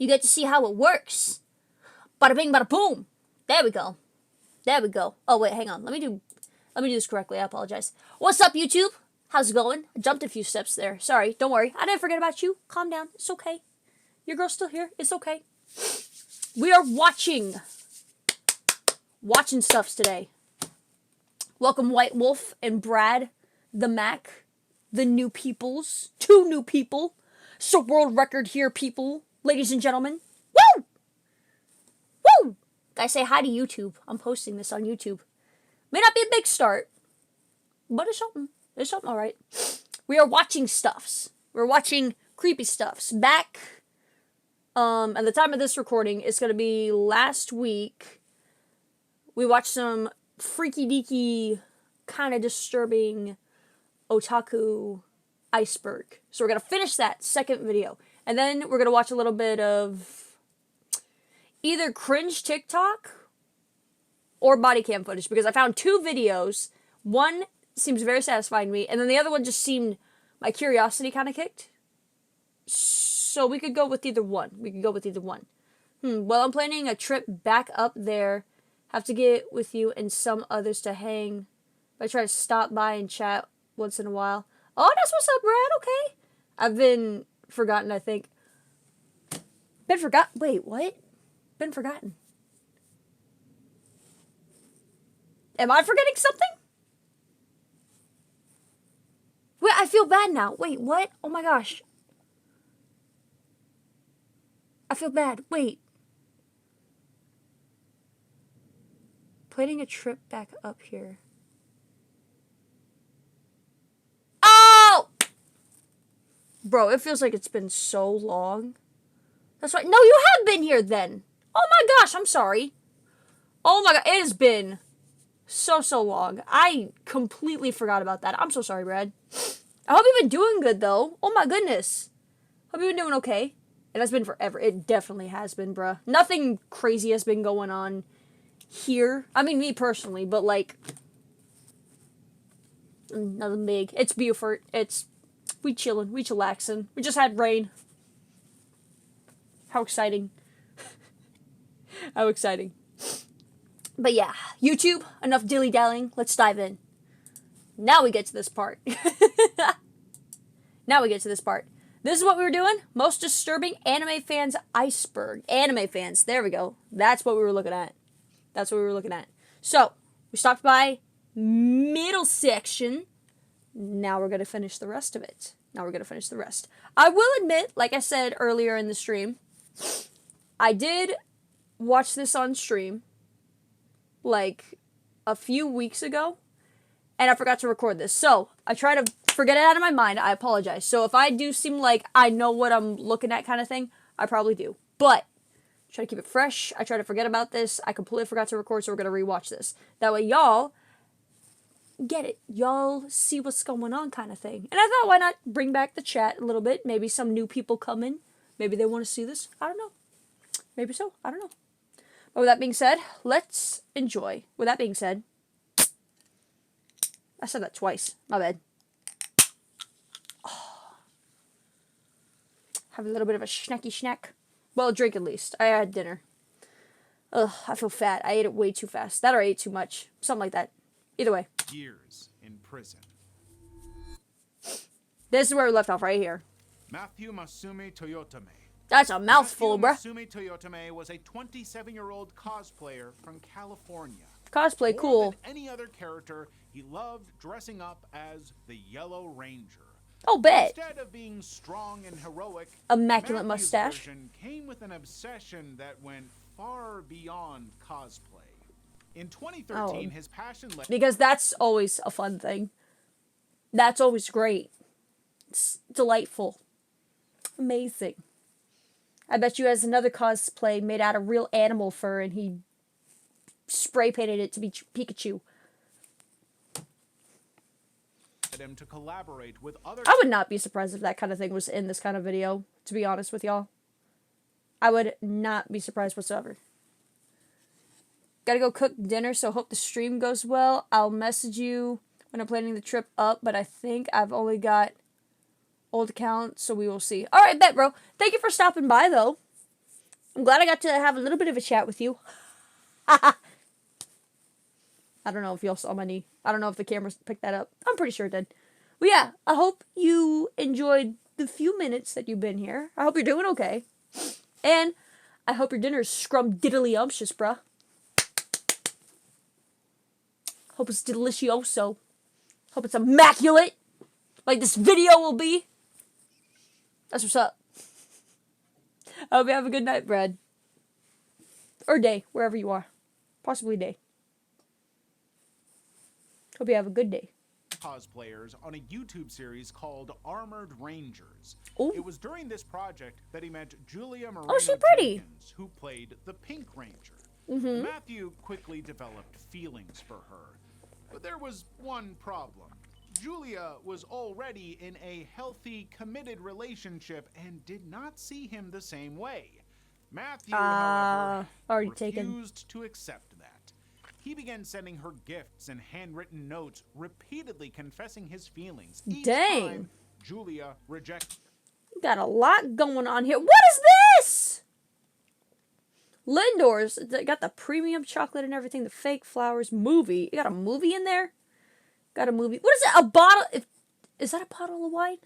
You get to see how it works. Bada bing, bada boom. There we go. There we go. Oh, wait, hang on. Let me do this correctly. I apologize. What's up, YouTube? How's it going? I jumped a few steps there. Sorry. Don't worry. I didn't forget about you. Calm down. It's okay. Your girl's still here. It's okay. We are watching stuffs today. Welcome, White Wolf and Brad, the Mac, the new peoples. 2 new people. So world record here, people. Ladies and gentlemen. Woo! Woo! Guys, say hi to YouTube. I'm posting this on YouTube. May not be a big start, but it's something. It's something alright. We are watching stuffs. We're watching creepy stuffs. Back, at the time of this recording, it's going to be last week. We watched some freaky deaky, kind of disturbing otaku Iceberg. So we're going to finish that second video. And then we're going to watch a little bit of either cringe TikTok or body cam footage. Because I found 2 videos. One seems very satisfying to me. And then the other one just seemed, my curiosity kind of kicked. So we could go with either one. Well, I'm planning a trip back up there. Have to get with you and some others to hang. I try to stop by and chat once in a while. Oh, that's what's up, Brad. Okay. I've been forgotten, I think. Wait, what? Been forgotten. Am I forgetting something? Wait, I feel bad now. Wait, what? Oh my gosh. I feel bad. Wait. Planning a trip back up here. Oh! Bro, it feels like it's been so long. That's right. No, you have been here then. Oh my gosh, I'm sorry. Oh my god, it has been so long. I completely forgot about that. I'm so sorry, Brad. I hope you've been doing good, though. Oh my goodness. Hope you've been doing okay. It has been forever. It definitely has been, bruh. Nothing crazy has been going on here. I mean, me personally, but like, nothing big. It's Beaufort. We chillin'. We chillaxin'. We just had rain. How exciting. How exciting. But yeah, YouTube, enough dilly-dallying. Let's dive in. Now we get to this part. This is what we were doing. Most disturbing anime fans Iceberg. Anime fans. There we go. That's what we were looking at. So, we stopped by middle section. Now we're going to finish the rest of it. I will admit, like I said earlier in the stream, I did watch this on stream like a few weeks ago, and I forgot to record this. So, I try to forget it out of my mind. I apologize. So, if I do seem like I know what I'm looking at kind of thing, I probably do. But, try to keep it fresh. I try to forget about this. I completely forgot to record, so we're going to rewatch this. That way, y'all get it. Y'all see what's going on kind of thing. And I thought, why not bring back the chat a little bit? Maybe some new people come in. Maybe they want to see this. I don't know. Maybe so. I don't know. But with that being said, let's enjoy. With that being said, I said that twice. My bad. Oh. Have a little bit of a snacky snack. Well, a drink at least. I had dinner. Ugh, I feel fat. I ate it way too fast. That or I ate too much. Something like that. Either way. Years in prison. This is where we left off, right here. Matthew Masumi Toyotame. That's a mouthful, bruh. Masumi Toyotame was a 27-year-old cosplayer from California. Cosplay, cool. More than any other character, he loved dressing up as the Yellow Ranger. Oh, bet. Instead of being strong and heroic, Immaculate Matthew's mustache. version came with an obsession that went far beyond cosplay. In 2013, his passion led... Because that's always a fun thing. That's always great. It's delightful. Amazing. I bet you has another cosplay made out of real animal fur and he spray painted it to be Pikachu. him to collaborate with other... I would not be surprised if that kind of thing was in this kind of video, to be honest with y'all. I would not be surprised whatsoever. Gotta go cook dinner, so hope the stream goes well. I'll message you when I'm planning the trip up, but I think I've only got old account, so we will see. Alright, bet, bro. Thank you for stopping by, though. I'm glad I got to have a little bit of a chat with you. I don't know if y'all saw my knee. I don't know if the camera picked that up. I'm pretty sure it did. But yeah, I hope you enjoyed the few minutes that you've been here. I hope you're doing okay. And I hope your dinner's scrum-diddly-umptious, bruh. Hope it's delicioso. Hope it's immaculate. Like this video will be. That's what's up. I hope you have a good night, Brad. Or day, wherever you are. Possibly day. Hope you have a good day. Cosplayers on a YouTube series called Armored Rangers. Ooh. It was during this project that he met Julia Moreno she's pretty. Jenkins, who played the Pink Ranger. Mm-hmm. Matthew quickly developed feelings for her, but there was one problem. Julia was already in a healthy, committed relationship and did not see him the same way. Matthew, however, refused to accept that. He began sending her gifts and handwritten notes, repeatedly confessing his feelings. Each time, Julia rejected. Got a lot going on here. What is this? Lindor's got the premium chocolate and everything. The fake flowers movie. You got a movie in there? Got a movie. What is it? A bottle? Is that a bottle of wine?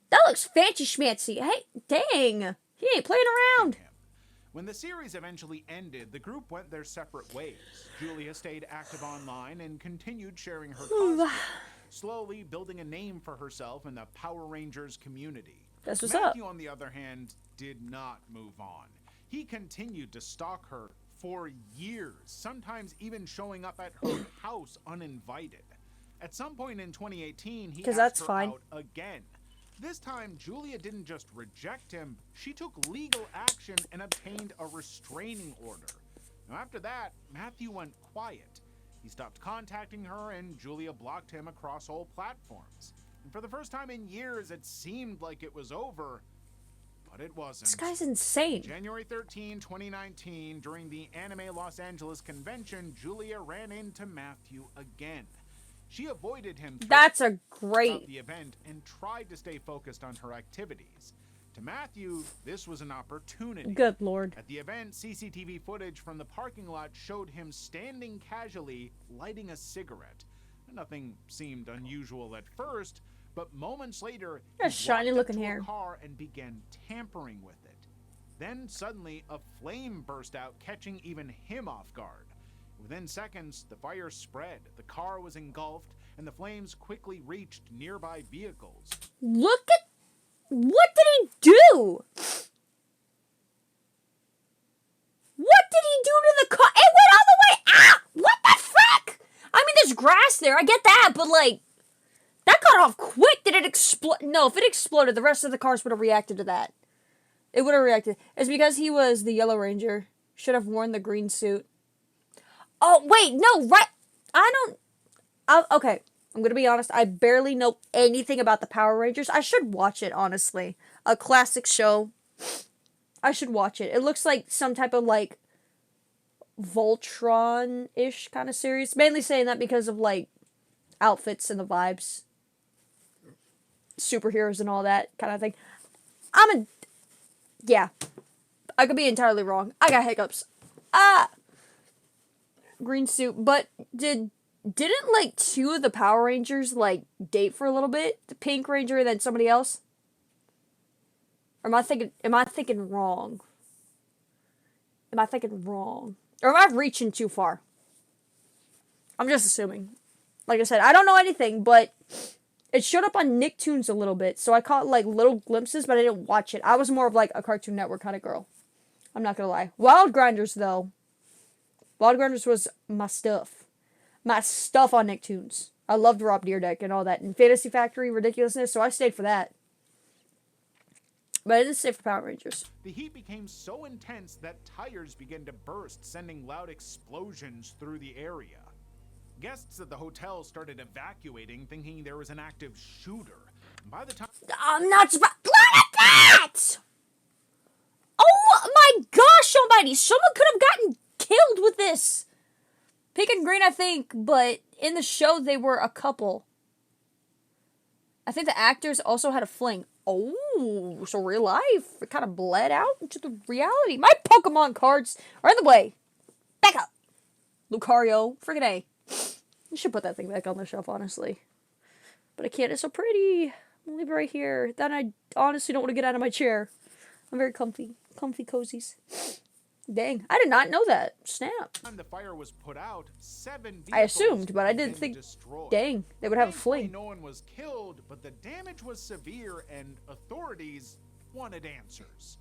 That looks fancy schmancy. Hey, dang. He ain't playing around. When the series eventually ended, the group went their separate ways. Julia stayed active online and continued sharing her cosplay, slowly building a name for herself in the Power Rangers community. That's what's Matthew, up. on the other hand, did not move on. He continued to stalk her for years, sometimes even showing up at her house uninvited. At some point in 2018, he asked her out again. This time, Julia didn't just reject him, she took legal action and obtained a restraining order. Now, after that, Matthew went quiet. He stopped contacting her, and Julia blocked him across all platforms. And for the first time in years, it seemed like it was over, but it wasn't. This guy's insane. January 13, 2019, during the Anime Los Angeles convention, Julia ran into Matthew again. She avoided him throughout the event and tried to stay focused on her activities. To Matthew, this was an opportunity. Good Lord. At the event, CCTV footage from the parking lot showed him standing casually, lighting a cigarette. Nothing seemed unusual at first, but moments later, he walked up to her car and began tampering with it. Then suddenly, a flame burst out, catching even him off guard. Within seconds, the fire spread, the car was engulfed, and the flames quickly reached nearby vehicles. Look at... What did he do? What did he do to the car? It went all the way out! What the frick? I mean, there's grass there, I get that, but like... That got off quick. Did it explode? No, if it exploded, the rest of the cars would have reacted to that. It would have reacted. It's because he was the Yellow Ranger. Should have worn the green suit. Oh, wait, no, right. Okay, I'm going to be honest. I barely know anything about the Power Rangers. I should watch it, honestly. A classic show. I should watch it. It looks like some type of, like, Voltron-ish kind of series. Mainly saying that because of, like, outfits and the vibes. Superheroes and all that kind of thing. Yeah. I could be entirely wrong. I got hiccups. Green suit, but didn't like two of the Power Rangers like date for a little bit? The Pink Ranger and then somebody else? Or am I thinking wrong? Am I thinking wrong? Or am I reaching too far? I'm just assuming. Like I said, I don't know anything, but it showed up on Nicktoons a little bit, so I caught like little glimpses, but I didn't watch it. I was more of like a Cartoon Network kind of girl. I'm not gonna lie. Wild Grinders though. Wild Grinders was my stuff. My stuff on Nicktoons. I loved Rob Deerdeck and all that. And Fantasy Factory ridiculousness, so I stayed for that. But I didn't stay for Power Rangers. The heat became so intense that tires began to burst, sending loud explosions through the area. Guests at the hotel started evacuating, thinking there was an active shooter. And by the time... I'm not surprised. Look at that! Oh my gosh almighty! Someone could have gotten killed with this. Pink and green, I think, but in the show they were a couple. I think the actors also had a fling. Oh, so real life. It kind of bled out into the reality. My Pokemon cards are in the way. Back up. Lucario. Friggin' A. I should put that thing back on the shelf, honestly. But I can't. It's so pretty. I'm gonna leave it right here. Then I honestly don't want to get out of my chair. I'm very comfy. Comfy cozies. Dang. I did not know that. Snap. When the fire was put out, 7 I vehicles assumed, but I had didn't been think... destroyed. Dang. They would have a Thankfully, fling. no one was killed, but the damage was severe and authorities wanted answers.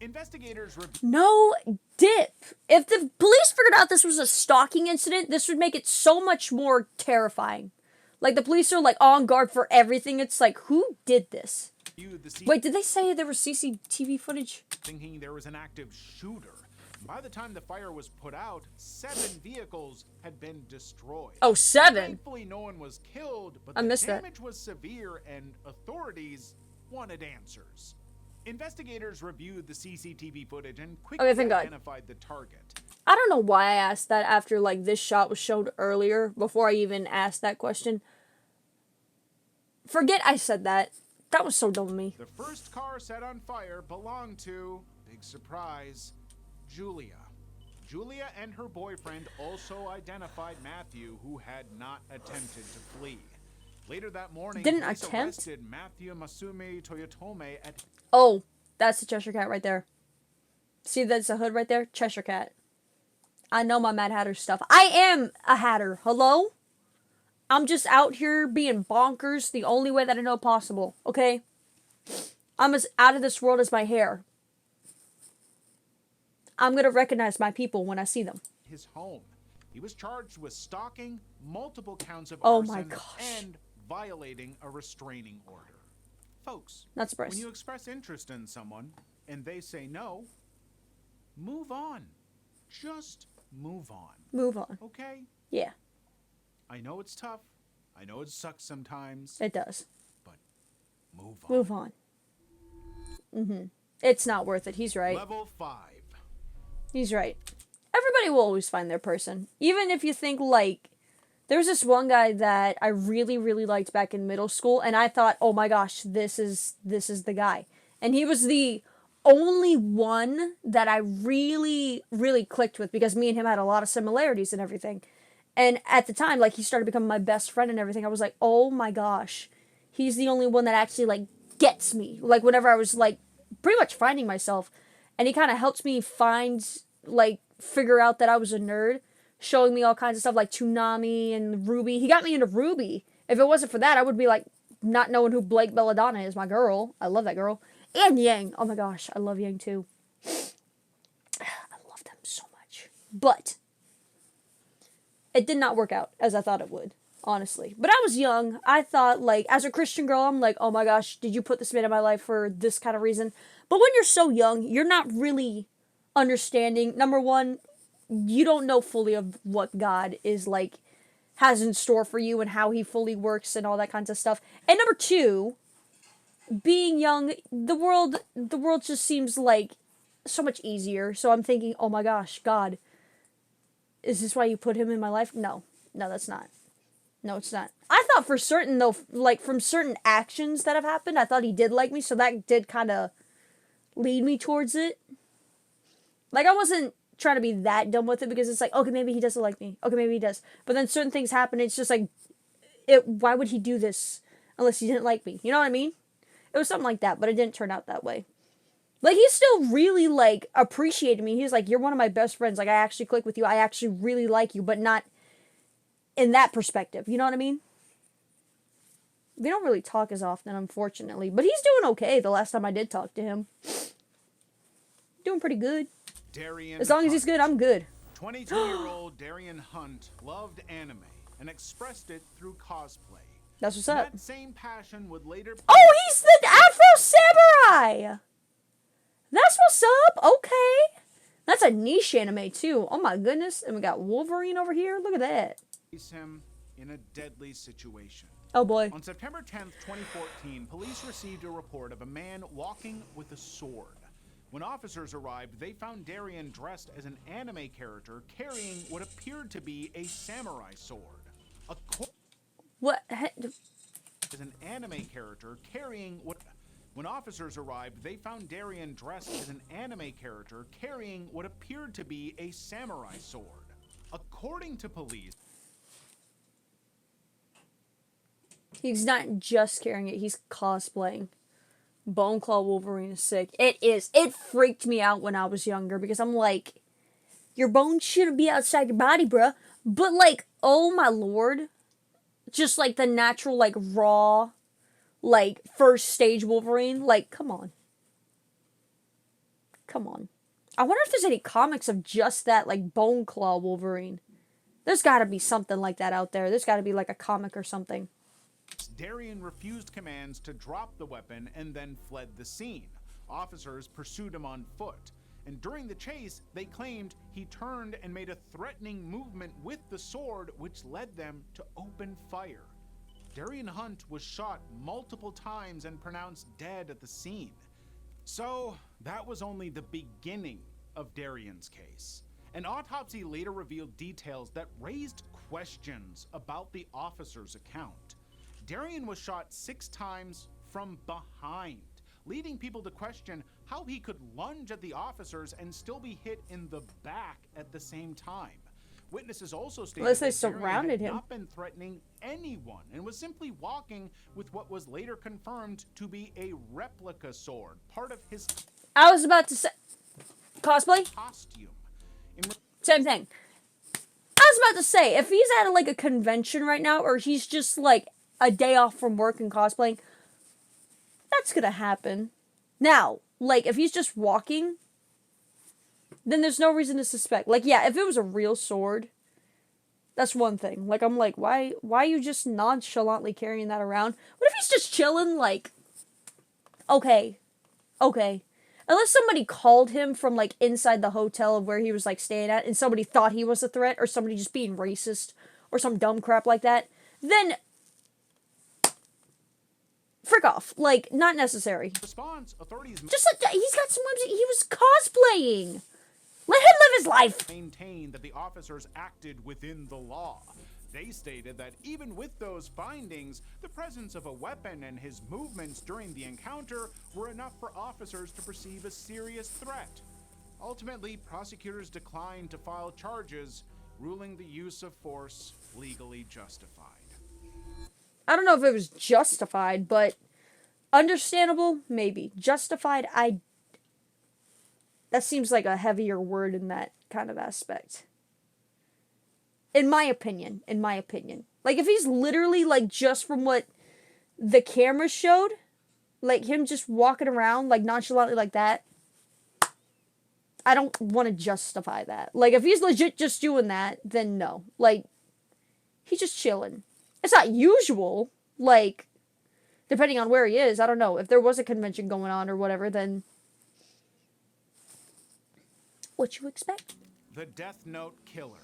Investigators No dip. If the police figured out this was a stalking incident, this would make it so much more terrifying. Like, the police are, like, on guard for everything. It's like, who did this? Wait, did they say there was CCTV footage? thinking there was an active shooter. By the time the fire was put out, 7 vehicles had been destroyed. Oh, 7? Thankfully, no one was killed, but I the missed that. damage was severe and authorities wanted answers. Investigators reviewed the CCTV footage and quickly Okay, thank God. identified the target. I don't know why I asked that after, like, this shot was showed earlier, before I even asked that question. Forget I said that. That was so dumb of me. The first car set on fire belonged to, big surprise, Julia. Julia and her boyfriend also identified Matthew, who had not attempted to flee. Later that morning, Didn't police attempt? arrested Matthew Masumi Toyotome at... Oh, that's the Cheshire Cat right there. See, that's a hood right there? Cheshire Cat. I know my Mad Hatter stuff. I am a Hatter. Hello? I'm just out here being bonkers the only way that I know possible. Okay? I'm as out of this world as my hair. I'm gonna recognize my people when I see them. his home. He was charged with stalking, multiple counts of Oh arson, my gosh. and violating a restraining order. Folks, Not surprised. when you express interest in someone and they say no, move on. Just move on. Move on. Okay? Yeah, I know it's tough. I know it sucks sometimes, it does. but move on. Move on. It's not worth it. He's right. Level 5. He's right. Everybody will always find their person. Even if you think, like, there was this one guy that I really, really liked back in middle school, and I thought, oh my gosh, this is the guy. And he was the only one that I really, really clicked with, because me and him had a lot of similarities and everything. And at the time, like, he started becoming my best friend and everything. I was like, oh my gosh, he's the only one that actually, like, gets me. Like, whenever I was, like, pretty much finding myself. And he kind of helped me find, like, figure out that I was a nerd, showing me all kinds of stuff like Toonami and Ruby. He got me into Ruby. If it wasn't for that, I would be, like, not knowing who Blake Belladonna is, my girl. I love that girl. And Yang. Oh my gosh, I love Yang too. I love them so much. But it did not work out as I thought it would, honestly. But I was young. I thought, like, as a Christian girl, I'm like, oh my gosh, did you put this man in my life for this kind of reason? But when you're so young, you're not really understanding. Number one, you don't know fully of what God is, like, has in store for you and how he fully works and all that kinds of stuff. And number two, being young, the world just seems like so much easier. So I'm thinking, oh my gosh, God, is this why you put him in my life? No, that's not. No, it's not. I thought for certain, though, like, from certain actions that have happened, I thought he did like me, so that did kind of lead me towards it. Like, I wasn't trying to be that dumb with it, because it's like, okay, maybe he doesn't like me. Okay, maybe he does. But then certain things happen, it's just like, why would he do this unless he didn't like me? You know what I mean? It was something like that, but it didn't turn out that way. Like, he still really, like, appreciated me. He was like, you're one of my best friends. Like, I actually click with you. I actually really like you, but not in that perspective. You know what I mean? We don't really talk as often, unfortunately. But he's doing okay the last time I did talk to him. Doing pretty good. Darian As long as he's good, I'm good. 22-year-old Darian Hunt loved anime and expressed it through cosplay. That's what's up. That same passion would later... Oh, he's the Afro Samurai! That's what's up. Okay. That's a niche anime, too. Oh, my goodness. And we got Wolverine over here. Look at that. ...place him in a deadly situation. Oh, boy. On September 10th, 2014, police received a report of a man walking with a sword. When officers arrived, they found Darian dressed as an anime character carrying what appeared to be a samurai sword. What? as an anime character carrying what... When officers arrived, they found Darien dressed as an anime character carrying what appeared to be a samurai sword. According to police... He's not just carrying it, he's cosplaying. Bone Claw Wolverine is sick. It is. It freaked me out when I was younger because I'm like, your bones shouldn't be outside your body, bruh. But like, oh my lord. Just like the natural, like, raw, like, first stage Wolverine. Like, come on. Come on. I wonder if there's any comics of just that, like, Bone Claw Wolverine. There's gotta be something like that out there. There's gotta be, like, a comic or something. Darien refused commands to drop the weapon and then fled the scene. Officers pursued him on foot, and during the chase, they claimed he turned and made a threatening movement with the sword, which led them to open fire. Darien Hunt was shot multiple times and pronounced dead at the scene. So, that was only the beginning of Darien's case. An autopsy later revealed details that raised questions about the officer's account. Darien was shot 6 times from behind, leading people to question how he could lunge at the officers and still be hit in the back at the same time. Witnesses also stated Unless they that Darien surrounded had him. not been threatening anyone and was simply walking with what was later confirmed to be a replica sword, part of his I was about to say, cosplay? costume. Same thing. I was about to say, if he's at like a convention right now, or he's just like a day off from work and cosplaying, that's gonna happen. Now, like, if he's just walking, then there's no reason to suspect. Like, yeah, if it was a real sword, that's one thing. Like, I'm like, why are you just nonchalantly carrying that around? What if he's just chilling, like, okay. Unless somebody called him from, like, inside the hotel of where he was, like, staying at, and somebody thought he was a threat, or somebody just being racist, or some dumb crap like that, then frick off. Like, not necessary. Response, authorities Just like, he's got some whimsy. He was cosplaying. Let him live his life. maintained that the officers acted within the law. They stated that even with those findings, the presence of a weapon and his movements during the encounter were enough for officers to perceive a serious threat. Ultimately, prosecutors declined to file charges, ruling the use of force legally justified. I don't know if it was justified, but understandable, maybe. Justified, that seems like a heavier word in that kind of aspect. In my opinion. Like, if he's literally, like, just from what the camera showed, like, him just walking around, like, nonchalantly like that, I don't want to justify that. Like, if he's legit just doing that, then no. Like, he's just chilling. It's not usual, like, depending on where he is. I don't know. If there was a convention going on or whatever, then what you expect? The Death Note Killer.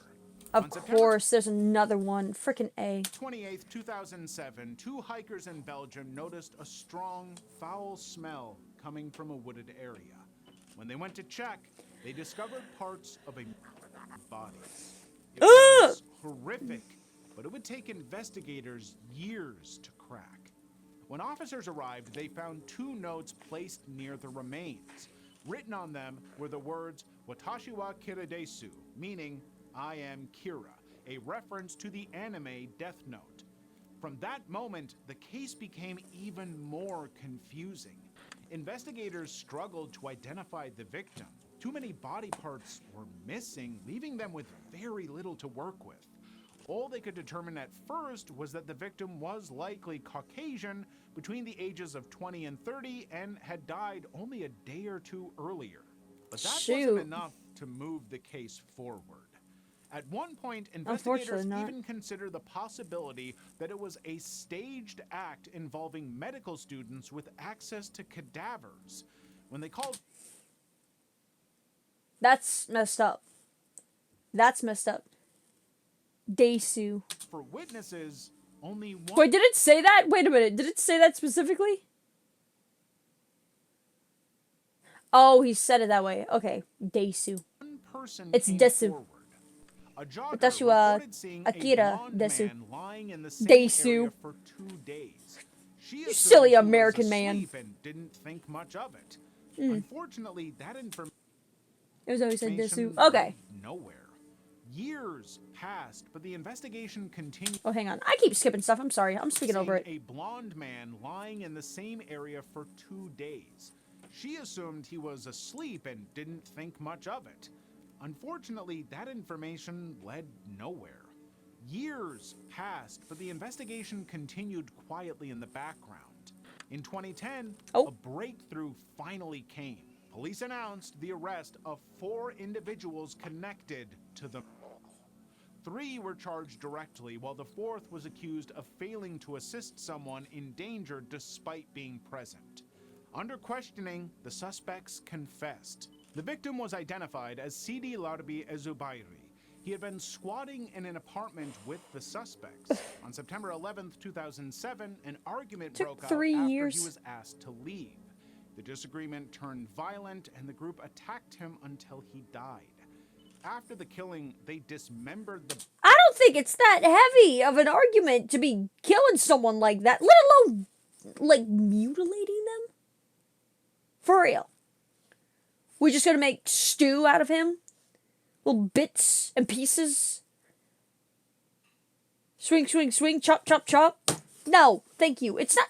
Of course, there's another one. Frickin' A. 28th, 2007, 2 hikers in Belgium noticed a strong, foul smell coming from a wooded area. When they went to check, they discovered parts of a body. It was horrific, but it would take investigators years to crack. When officers arrived, they found 2 notes placed near the remains. Written on them were the words, "Watashi wa Kira desu," meaning, "I am Kira," a reference to the anime Death Note. From that moment, the case became even more confusing. Investigators struggled to identify the victim. Too many body parts were missing, leaving them with very little to work with. All they could determine at first was that the victim was likely Caucasian, between the ages of 20 and 30, and had died only a day or 2 earlier. But that wasn't enough to move the case forward. At one point, investigators even considered the possibility that it was a staged act involving medical students with access to cadavers. When they called... That's messed up. Desu. For witnesses, only one... Wait, did it say that? Wait a minute. Did it say that specifically? Oh, he said it that way. Okay. Desu. One person it's came Desu. Forward. A jogger Watashi wa reported seeing Akira a blonde Desu. man lying in the same Desu. area for 2 days. She You assumed silly he was American man. asleep and didn't think much of it. Unfortunately, that information It was always said this. led Okay. nowhere. Years passed, but the investigation continued. Oh, hang on. I keep skipping stuff. I'm sorry. I'm speaking over it. A blonde man lying in the same area for 2 days. She assumed he was asleep and didn't think much of it. Unfortunately, that information led nowhere. Years passed, but the investigation continued quietly in the background. In 2010, a breakthrough finally came. Police announced the arrest of 4 individuals connected to the 3 were charged directly, while the 4th was accused of failing to assist someone in danger despite being present. Under questioning, the suspects confessed. The victim was identified as Sidi Larbi Ezubairi. He had been squatting in an apartment with the suspects. On September 11th, 2007, an argument broke out after he was asked to leave. The disagreement turned violent, and the group attacked him until he died. After the killing, they dismembered the... I don't think it's that heavy of an argument to be killing someone like that, let alone, like, mutilating them. For real. We're just gonna make stew out of him? Little bits and pieces? Swing, swing, swing, chop, chop, chop? No, thank you. It's not...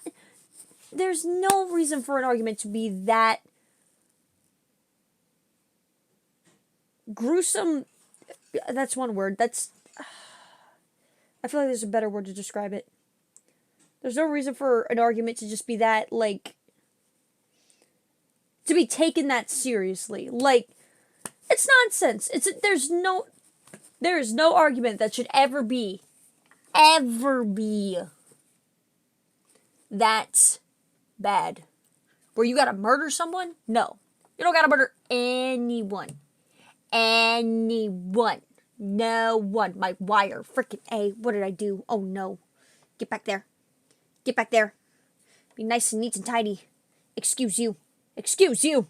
There's no reason for an argument to be that gruesome. That's one word. That's... I feel like there's a better word to describe it. There's no reason for an argument to just be that, like... to be taken that seriously. Like, it's nonsense. There is no argument that should ever be that bad. Where you gotta murder someone? No. You don't gotta murder anyone. Anyone. No one. My wire. Frickin' A. What did I do? Oh no. Get back there. Get back there. Be nice and neat and tidy. Excuse you. Excuse you.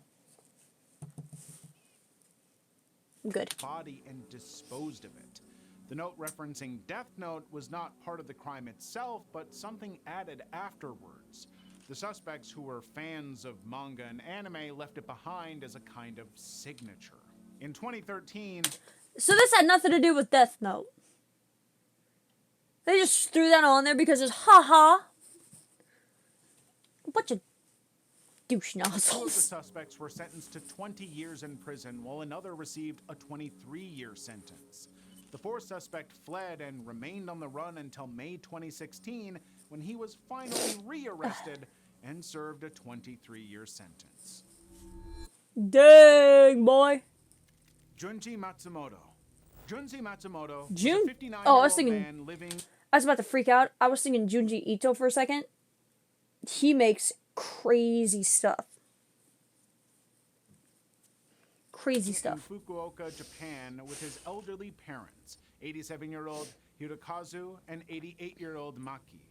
I'm good. Body and disposed of it. The note referencing Death Note was not part of the crime itself, but something added afterwards. The suspects, who were fans of manga and anime, left it behind as a kind of signature. In 2013... So this had nothing to do with Death Note. They just threw that on there because it's haha. A bunch of douche nozzles. 2 of the suspects were sentenced to 20 years in prison, while another received a 23-year sentence. The 4th suspect fled and remained on the run until May 2016, when he was finally re-arrested and served a 23-year sentence. Dang, boy. Junji Matsumoto. Junji Matsumoto, Jun- was a 59-year-old oh, I was thinking, man living... I was about to freak out. I was thinking Junji Ito for a second. He makes crazy stuff. Crazy stuff. In Fukuoka, Japan, with his elderly parents, 87-year-old Hirokazu and 88-year-old Maki.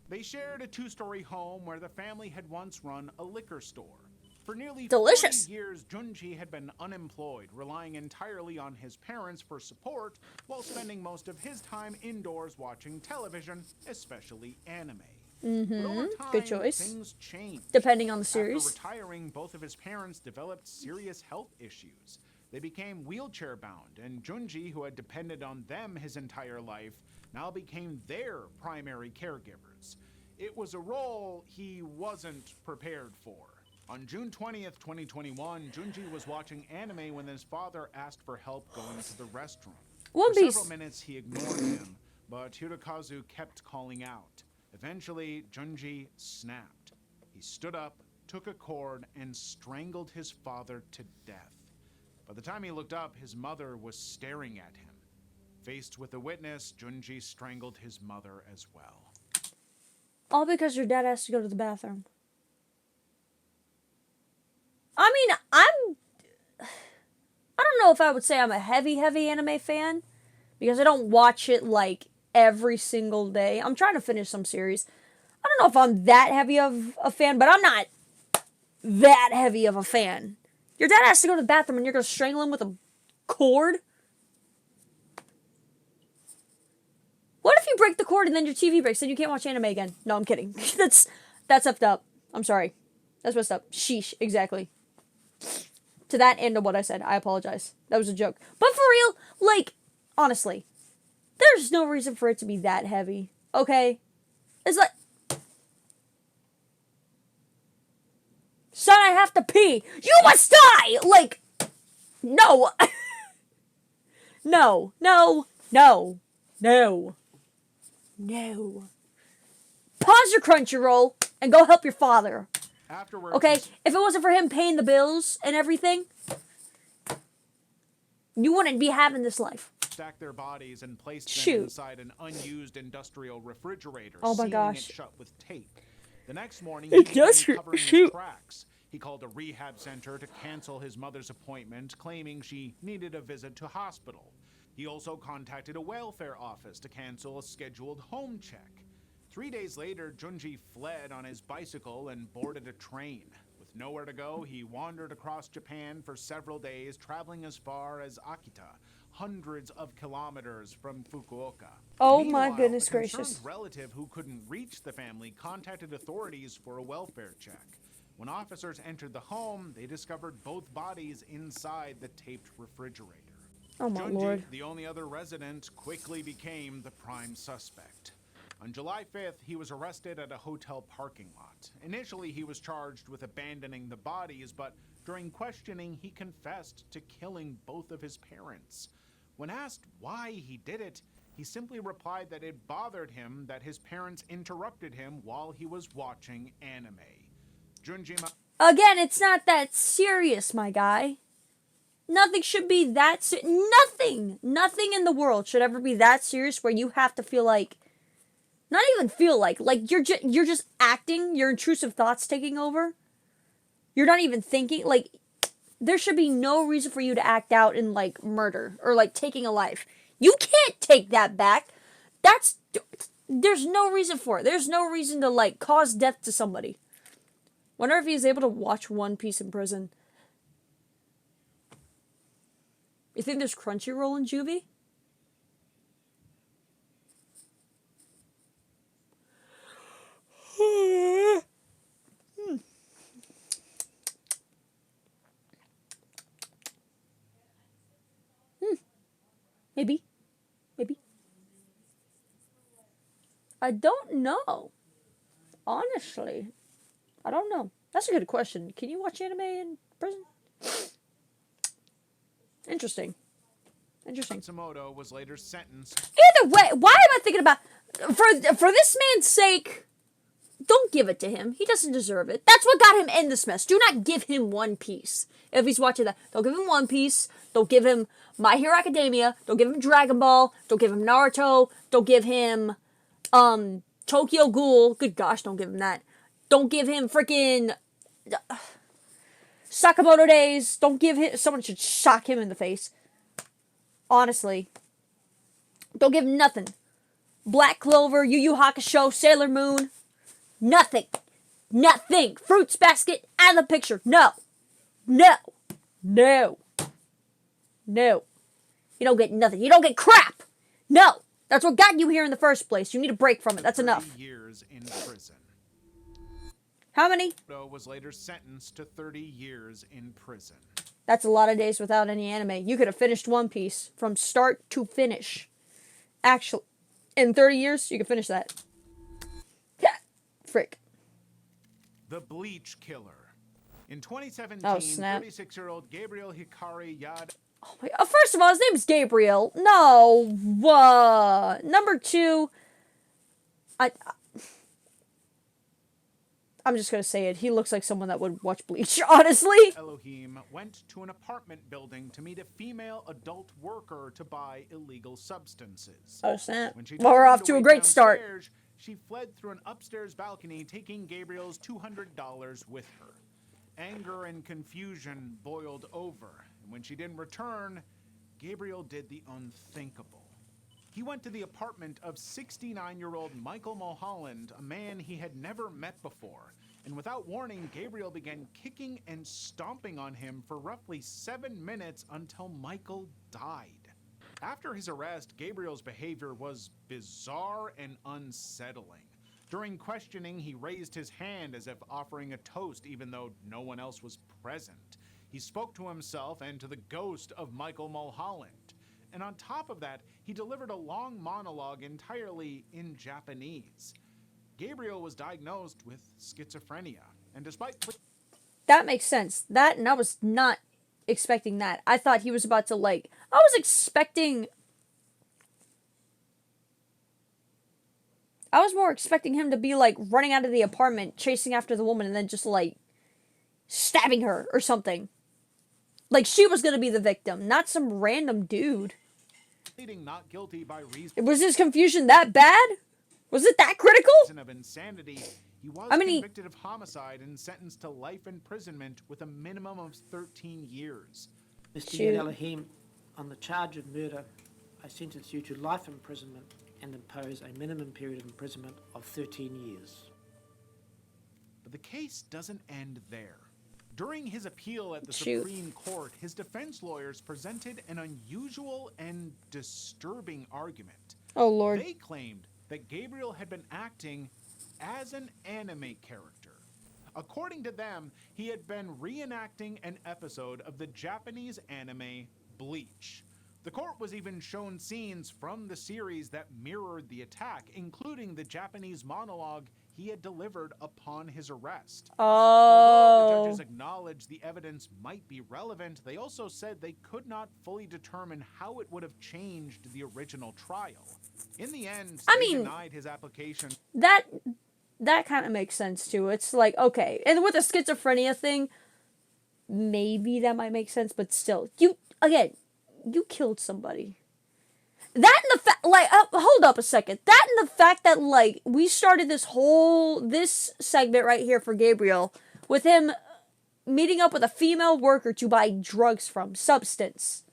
They shared a 2-story home where the family had once run a liquor store. For nearly 40 years, Junji had been unemployed, relying entirely on his parents for support, while spending most of his time indoors watching television, especially anime. But over time, good choice. Things changed. Depending on the series. After retiring, both of his parents developed serious health issues. They became wheelchair-bound, and Junji, who had depended on them his entire life, now became their primary caregivers. It was a role he wasn't prepared for. On June 20th, 2021, Junji was watching anime when his father asked for help going to the restroom. For several minutes, he ignored him, but Hirokazu kept calling out. Eventually, Junji snapped. He stood up, took a cord, and strangled his father to death. By the time he looked up, his mother was staring at him. Faced with a witness, Junji strangled his mother as well. All because your dad has to go to the bathroom. I mean, I don't know if I would say I'm a heavy anime fan, because I don't watch it, like, every single day. I'm trying to finish some series. I don't know if I'm that heavy of a fan, but I'm not that heavy of a fan. Your dad has to go to the bathroom and you're going to strangle him with a cord? What if you break the cord and then your TV breaks and you can't watch anime again? No, I'm kidding. That's effed up. I'm sorry. That's messed up. Sheesh. Exactly. To that and to what I said. I apologize. That was a joke. But for real, like, honestly, there's no reason for it to be that heavy. Okay? It's like, son, I have to pee. You must die! Like, no. No. No. No. No. No. Pause your Crunchyroll and go help your father. Afterwards, Okay? If it wasn't for him paying the bills and everything, you wouldn't be having this life. stacked their bodies and placed Shoot. them inside an unused industrial refrigerator, Oh my sealing gosh. it shut with tape. The next morning, It he began does hurt. covering Shoot. his tracks. He called a rehab center to cancel his mother's appointment, claiming she needed a visit to hospital. He also contacted a welfare office to cancel a scheduled home check. 3 days later, Junji fled on his bicycle and boarded a train. With nowhere to go, he wandered across Japan for several days, traveling as far as Akita, hundreds of kilometers from Fukuoka. Oh my Meanwhile, goodness a concerned gracious. relative who couldn't reach the family contacted authorities for a welfare check. When officers entered the home, they discovered both bodies inside the taped refrigerator. Oh my Junji, lord. the only other resident, quickly became the prime suspect. On July 5th, he was arrested at a hotel parking lot. Initially, he was charged with abandoning the bodies, but during questioning, he confessed to killing both of his parents. When asked why he did it, he simply replied that it bothered him that his parents interrupted him while he was watching anime. Junji Again, it's not that serious, my guy. Nothing should be that nothing in the world should ever be that serious where you have to feel like, not even feel like you're just acting, your intrusive thoughts taking over. You're not even thinking, like, there should be no reason for you to act out in, like, murder or, like, taking a life. You can't take that back. There's no reason for it. There's no reason to, like, cause death to somebody. Wonder if he's able to watch One Piece in prison. You think there's Crunchyroll in Juvie? Maybe. Maybe. I don't know. Honestly. I don't know. That's a good question. Can you watch anime in prison? Interesting. Interesting. Matsumoto was later sentenced. Either way, why am I thinking about... For this man's sake, don't give it to him. He doesn't deserve it. That's what got him in this mess. Do not give him One Piece. If he's watching that, don't give him One Piece. Don't give him My Hero Academia. Don't give him Dragon Ball. Don't give him Naruto. Don't give him Tokyo Ghoul. Good gosh, don't give him that. Don't give him freaking Sakamoto Days. Don't give him... Someone should shock him in the face. Honestly. Don't give him nothing. Black Clover, Yu Yu Hakusho, Sailor Moon. Nothing. Nothing. Fruits Basket, out of the picture. No. No. No. No. You don't get nothing. You don't get crap. No. That's what got you here in the first place. You need a break from it. That's enough. 30 years in prison. How many? Matsumoto was later sentenced to 30 years in prison. That's a lot of days without any anime. You could have finished One Piece from start to finish. Actually, in 30 years, you could finish that. Frick. The Bleach Killer. In 2017, Oh, snap. 36-year-old Gabriel Hikari Yada Oh my, first of all, his name is Gabriel. No. Number two, I'm just going to say it. He looks like someone that would watch Bleach, honestly. Elohim went to an apartment building to meet a female adult worker to buy illegal substances. Oh, snap. When she Well, we're told him off to a wait great start. downstairs, she fled through an upstairs balcony, taking Gabriel's $200 with her. Anger and confusion boiled over, and when she didn't return, Gabriel did the unthinkable. He went to the apartment of 69-year-old Michael Mulholland, a man he had never met before, and without warning, Gabriel began kicking and stomping on him for roughly 7 minutes until Michael died. After his arrest, Gabriel's behavior was bizarre and unsettling. During questioning, he raised his hand as if offering a toast even though no one else was present. He spoke to himself and to the ghost of Michael Mulholland. And on top of that, he delivered a long monologue entirely in Japanese. Gabriel was diagnosed with schizophrenia, and despite... That makes sense. That, and I was not expecting that. I thought he was about to, like... I was more expecting him to be, like, running out of the apartment, chasing after the woman, and then just, like, stabbing her or something. Like, she was gonna be the victim, not some random dude. Pleading not guilty by reason... Was his confusion that bad? Was it that critical? ...of insanity, he was convicted of homicide and sentenced to life imprisonment with a minimum of 13 years. Mr. Yad Elohim, on the charge of murder, I sentence you to life imprisonment and impose a minimum period of imprisonment of 13 years. But the case doesn't end there. During his appeal at the Supreme Court, his defense lawyers presented an unusual and disturbing argument. Oh, Lord. They claimed that Gabriel had been acting as an anime character. According to them, he had been reenacting an episode of the Japanese anime Bleach. The court was even shown scenes from the series that mirrored the attack, including the Japanese monologue he had delivered upon his arrest. Oh. Although the judges acknowledged the evidence might be relevant, they also said they could not fully determine how it would have changed the original trial. In the end, they denied his application. That kind of makes sense too. It's like, okay, and with the schizophrenia thing, maybe that might make sense, but still, you killed somebody. That and the fact, like, hold up a second. That and the fact that, like, we started this segment right here for Gabriel with him meeting up with a female worker to buy drugs from, substance.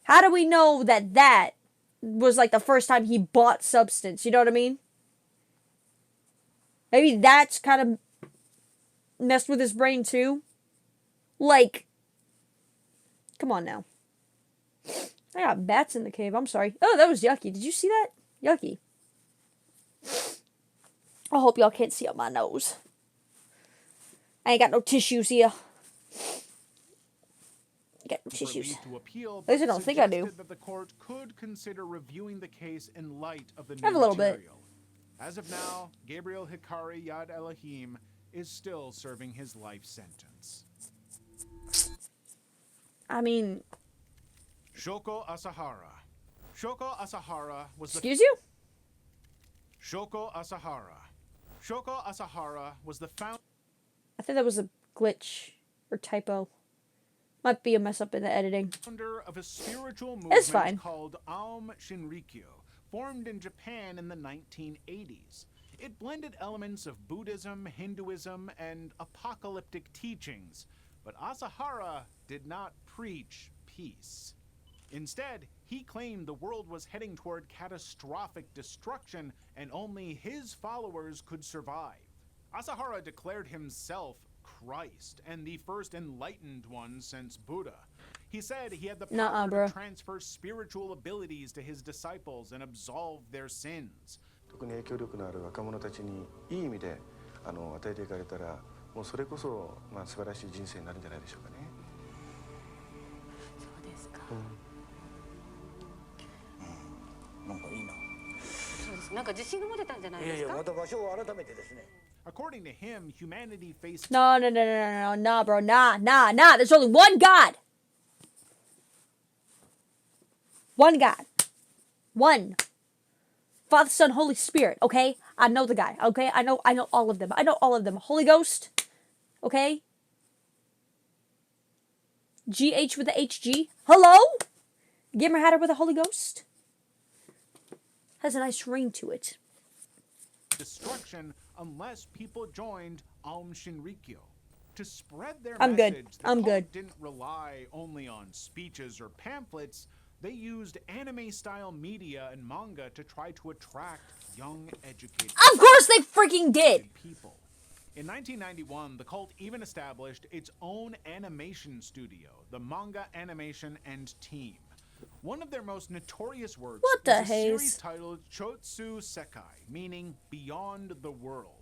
How do we know that was, like, the first time he bought substance? You know what I mean? Maybe that's kind of messed with his brain, too. Like, come on now. I got bats in the cave. I'm sorry. Oh, that was yucky. Did you see that? Yucky. I hope y'all can't see up my nose. I ain't got no tissues here. I got no tissues. At least I don't think I do. That the court could consider reviewing the case in light of the new I have a little material. bit. As of now, Gabriel Hikari Yad Elohim is still serving his life sentence. I mean... Shoko Asahara. Shoko Asahara was the... Excuse you? Shoko Asahara. Shoko Asahara was the founder... I think that was a glitch or typo. Might be a mess up in the editing. ...founder of a spiritual movement called Aum Shinrikyo, formed in Japan in the 1980s. It blended elements of Buddhism, Hinduism, and apocalyptic teachings, but Asahara did not preach peace. Instead, he claimed the world was heading toward catastrophic destruction and only his followers could survive. Asahara declared himself Christ and the first enlightened one since Buddha. He said he had the power to transfer spiritual abilities to his disciples and absolve their sins. 特に影響力のある若者たちにいい意味で与えていかれたら、もうそれこそ素晴らしい人生になるんじゃないでしょうかね。そうですか。なんかいいな。そうです。なんか自信が持てたんじゃないですか。いやいや、また場所を改めてですね。According to him, humanity faced... No, bro. Nah. There's only one God. One God. One. Father, Son, Holy Spirit, okay? I know the guy, okay? I know all of them. Holy Ghost, okay? GH with the HG. Hello? Gamer Hatter with a Holy Ghost? Has a nice ring to it. Destruction unless people joined Aum Shinrikyo. To spread their I'm message, good. the I'm cult good. didn't rely only on speeches or pamphlets. They used anime-style media and manga to try to attract young, educated... Of course they freaking did! ...people. In 1991, the cult even established its own animation studio, the Manga Animation and Team. One of their most notorious works What was the a series haze? titled Chotsu Sekai, meaning Beyond the World.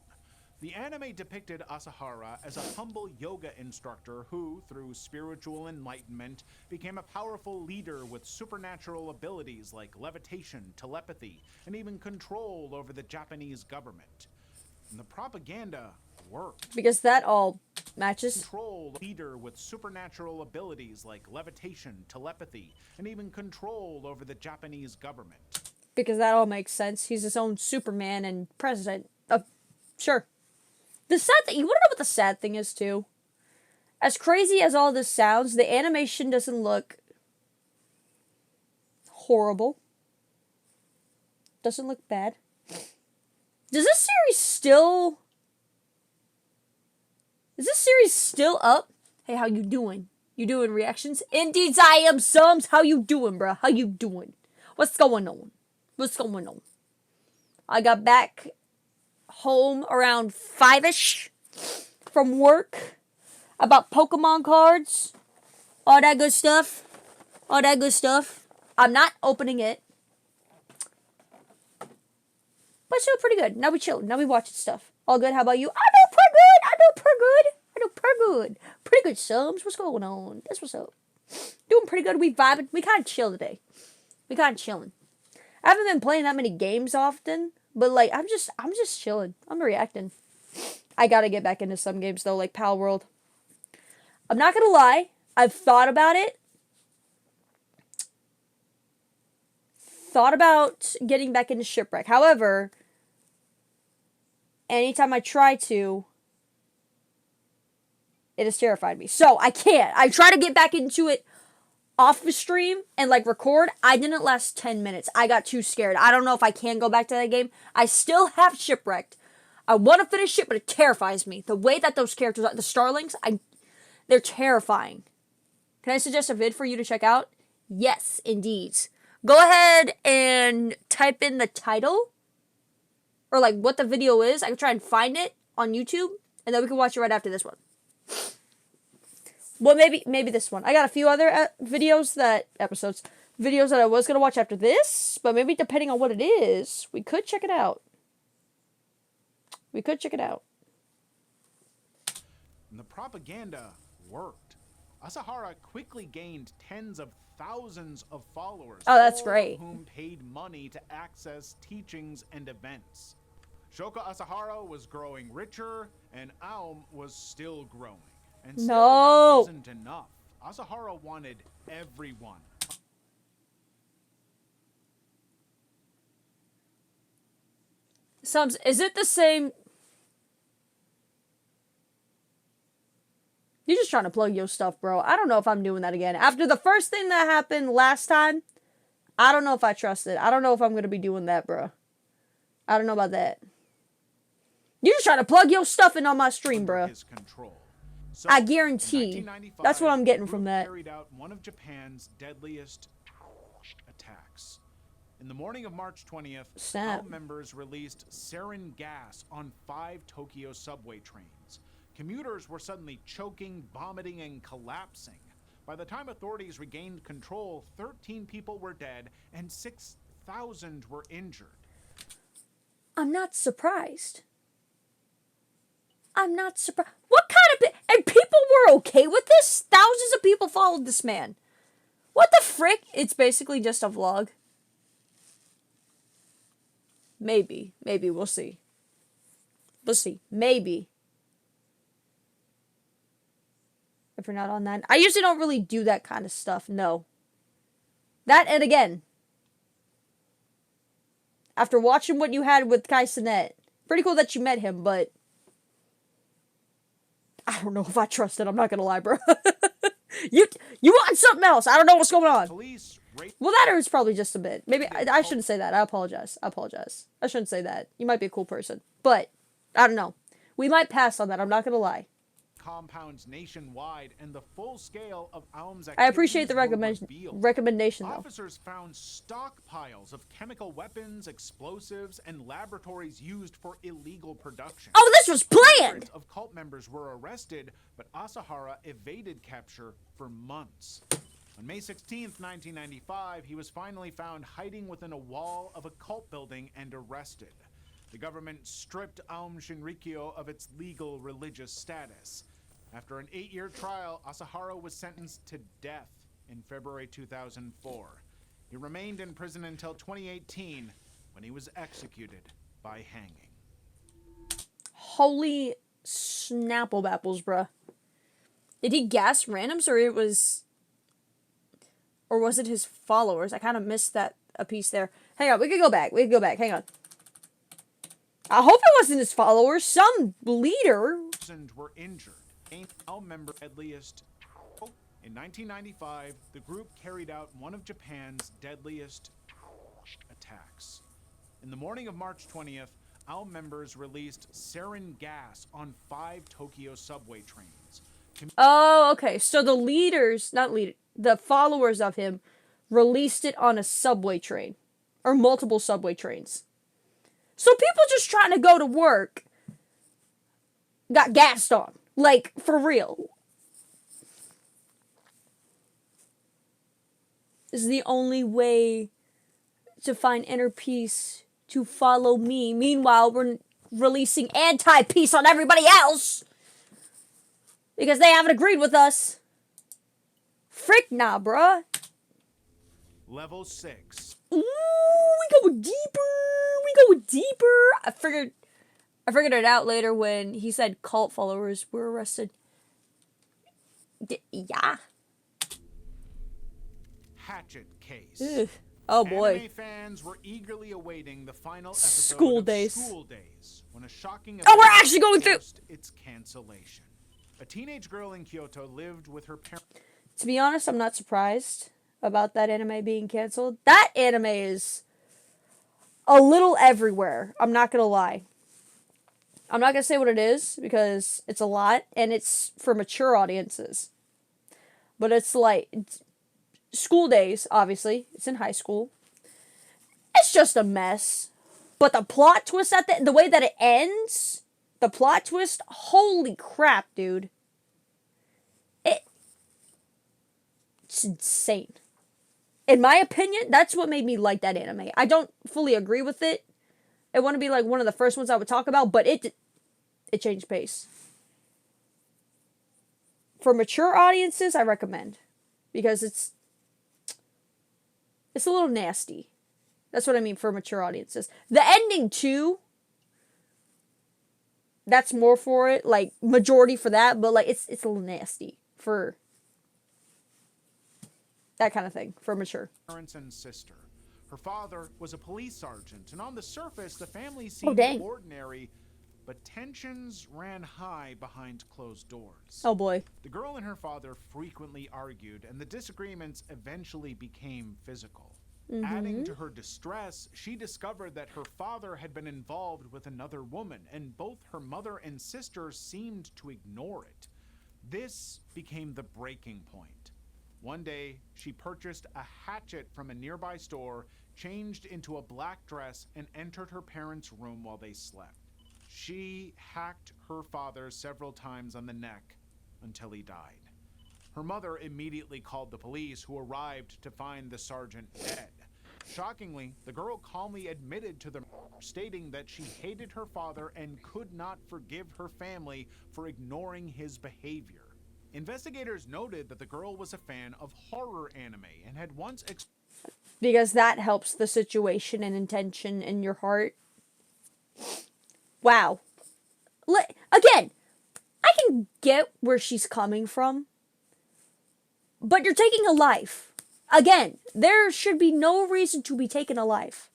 The anime depicted Asahara as a humble yoga instructor who, through spiritual enlightenment, became a powerful leader with supernatural abilities like levitation, telepathy, and even control over the Japanese government. And the propaganda worked. Because that all matches. Control leader with supernatural abilities like levitation, telepathy, and even control over the Japanese government. Because that all makes sense. He's his own Superman and president. Sure. The sad thing, you want to know what the sad thing is too? As crazy as all this sounds, the animation doesn't look horrible. Doesn't look bad. Does this series still... Is this series still up? Hey, how you doing? You doing reactions? Indeed, I am Sums. How you doing, bruh? How you doing? What's going on? What's going on? I got back home around 5ish from work. I bought Pokemon cards. All that good stuff. All that good stuff. I'm not opening it. But it's still pretty good. Now we chilling. Now we watching stuff. All good. How about you? I do pretty good. I do pretty good. I do pretty good. Pretty good, Sums. What's going on? That's what's up. Doing pretty good. We vibing. We kind of chill today. We kind of chilling. I haven't been playing that many games often, but like I'm just chilling. I'm reacting. I gotta get back into some games though, like Pal World. I'm not gonna lie. I've thought about it. Thought about getting back into Shipwreck. However, anytime I try to, it has terrified me. So I can't. I try to get back into it off the stream and like record. I didn't last 10 minutes. I got too scared. I don't know if I can go back to that game. I still have Shipwrecked. I want to finish it, but it terrifies me. The way that those characters are, the Starlings, they're terrifying. Can I suggest a vid for you to check out? Yes, indeed. Go ahead and type in the title or like what the video is. I can try and find it on YouTube, and then we can watch it right after this one. Well, maybe this one. I got a few other videos that I was gonna watch after this, but maybe depending on what it is, we could check it out. We could check it out. And the propaganda worked. Asahara quickly gained tens of thousands of followers. Oh, that's all great. of whom paid money to access teachings and events. Shoka Asahara was growing richer, and Aum was still growing. And still, that wasn't enough. Asahara wanted everyone. Sums, is it the same? You're just trying to plug your stuff, bro. I don't know if I'm doing that again. After the first thing that happened last time, I don't know if I trust it. I don't know if I'm going to be doing that, bro. I don't know about that. You're just trying to plug your stuff in on my stream, bro. So, I guarantee. That's what I'm getting from that. Carried out one of Japan's deadliest attacks. In the morning of March 20th, Aum members released sarin gas on 5 Tokyo subway trains. Commuters were suddenly choking, vomiting, and collapsing. By the time authorities regained control, 13 people were dead and 6,000 were injured. I'm not surprised. I'm not surprised. What kind of... And people were okay with this? Thousands of people followed this man. What the frick? It's basically just a vlog. Maybe. Maybe. We'll see. We'll see. Maybe. If you're not on that. I usually don't really do that kind of stuff. No. That, and again, after watching what you had with Kai Cenat, pretty cool that you met him, but I don't know if I trust it. I'm not gonna lie, bro. You want something else. I don't know what's going on. Well, that is probably just a bit. Maybe I shouldn't say that. I apologize. I shouldn't say that. You might be a cool person, but I don't know. We might pass on that. I'm not gonna lie. Compounds nationwide, and the full scale of Aum's I appreciate the recommendation though. Officers found stockpiles of chemical weapons, explosives, and laboratories used for illegal production. Oh, this was planned! Hundreds of cult members were arrested, but Asahara evaded capture for months. On May 16th, 1995, he was finally found hiding within a wall of a cult building and arrested. The government stripped Aum Shinrikyo of its legal religious status. After an 8-year trial, Asahara was sentenced to death in February 2004. He remained in prison until 2018, when he was executed by hanging. Holy snapple bapples, bruh. Did he gas randoms, or was it his followers? I kind of missed that a piece there. Hang on, we could go back. Hang on. I hope it wasn't his followers. Some leader. Were injured. Now member deadliest. In 1995, the group carried out one of Japan's deadliest attacks. In the morning of March 20th, our members released sarin gas on 5 Tokyo subway trains. Oh, okay. So the the followers of him released it on a subway train. Or multiple subway trains. So people just trying to go to work got gassed on. Like, for real. This is the only way to find inner peace, to follow me. Meanwhile, we're releasing anti-peace on everybody else. Because they haven't agreed with us. Frick nah, bruh. Level 6. Ooh, we go deeper. I figured it out later when he said cult followers were arrested. Yeah. Hatchet case. Ugh. Oh boy. Anime fans were eagerly awaiting the final episode School of Days. School Days when a shocking Oh, we're event actually going through forced its cancellation. A teenage girl in Kyoto lived with her parents. To be honest, I'm not surprised about that anime being canceled. That anime is a little everywhere. I'm not gonna lie. I'm not gonna say what it is because it's a lot and it's for mature audiences. But it's like School Days, obviously. It's in high school. It's just a mess. But the plot twist at the way that it ends, the plot twist, holy crap, dude. It's insane. In my opinion, that's what made me like that anime. I don't fully agree with it. It wouldn't be like one of the first ones I would talk about, but it changed pace. For mature audiences, I recommend. Because it's a little nasty. That's what I mean for mature audiences. The ending, too, that's more for it. Like, majority for that, but, like, it's a little nasty for that kind of thing, for mature. Parents and sister. Her father was a police sergeant, and on the surface, the family seemed ordinary, but tensions ran high behind closed doors. Oh boy. The girl and her father frequently argued, and the disagreements eventually became physical. Adding to her distress, she discovered that her father had been involved with another woman, and both her mother and sister seemed to ignore it. This became the breaking point. One day, she purchased a hatchet from a nearby store, changed into a black dress, and entered her parents' room while they slept. She hacked her father several times on the neck until he died. Her mother immediately called the police, who arrived to find the sergeant dead. Shockingly, the girl calmly admitted to them, stating that she hated her father and could not forgive her family for ignoring his behavior. Investigators noted that the girl was a fan of horror anime and had once because that helps the situation and intention in your heart. Wow. Again, I can get where she's coming from, but you're taking a life. Again, there should be no reason to be taking a life.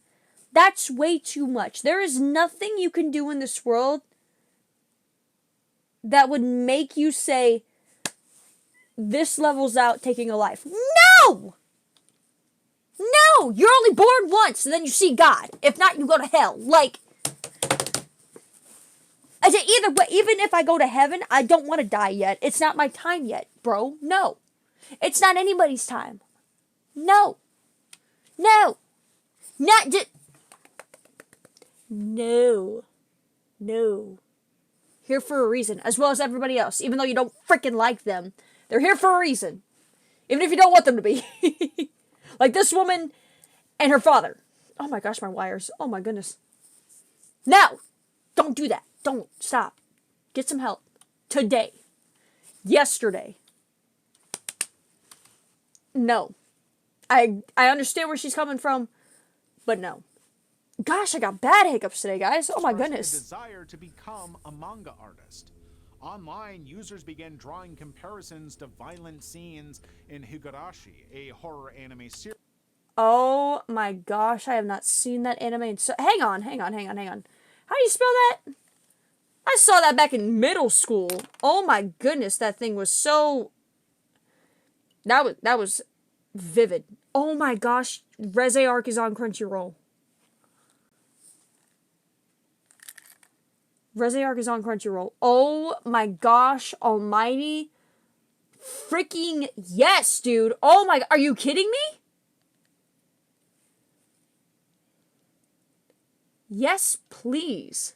That's way too much. There is nothing you can do in this world that would make you say, this levels out taking a life. No! No! You're only born once and then you see God. If not, you go to hell. Like, I say either way, even if I go to heaven, I don't want to die yet. It's not my time yet, bro. No. It's not anybody's time. No. No. Not just... No. No. Here for a reason, as well as everybody else. Even though you don't freaking like them, they're here for a reason. Even if you don't want them to be. Like this woman and her father. Oh my gosh, my wires. Oh my goodness. No! Don't do that. Don't. Stop. Get some help. Today. Yesterday. No. I understand where she's coming from, but no. Gosh, I got bad hiccups today, guys. Oh my goodness. Desire to become a manga artist. Online, users began drawing comparisons to violent scenes in Higurashi, a horror anime series. Oh my gosh, I have not seen that anime. So hang on. How do you spell that? I saw that back in middle school. Oh my goodness, that thing was so... That was vivid. Oh my gosh, ReZe is on Crunchyroll. ReZe is on Crunchyroll. Oh my gosh, almighty. Freaking yes, dude. Oh my... Are you kidding me? Yes, please.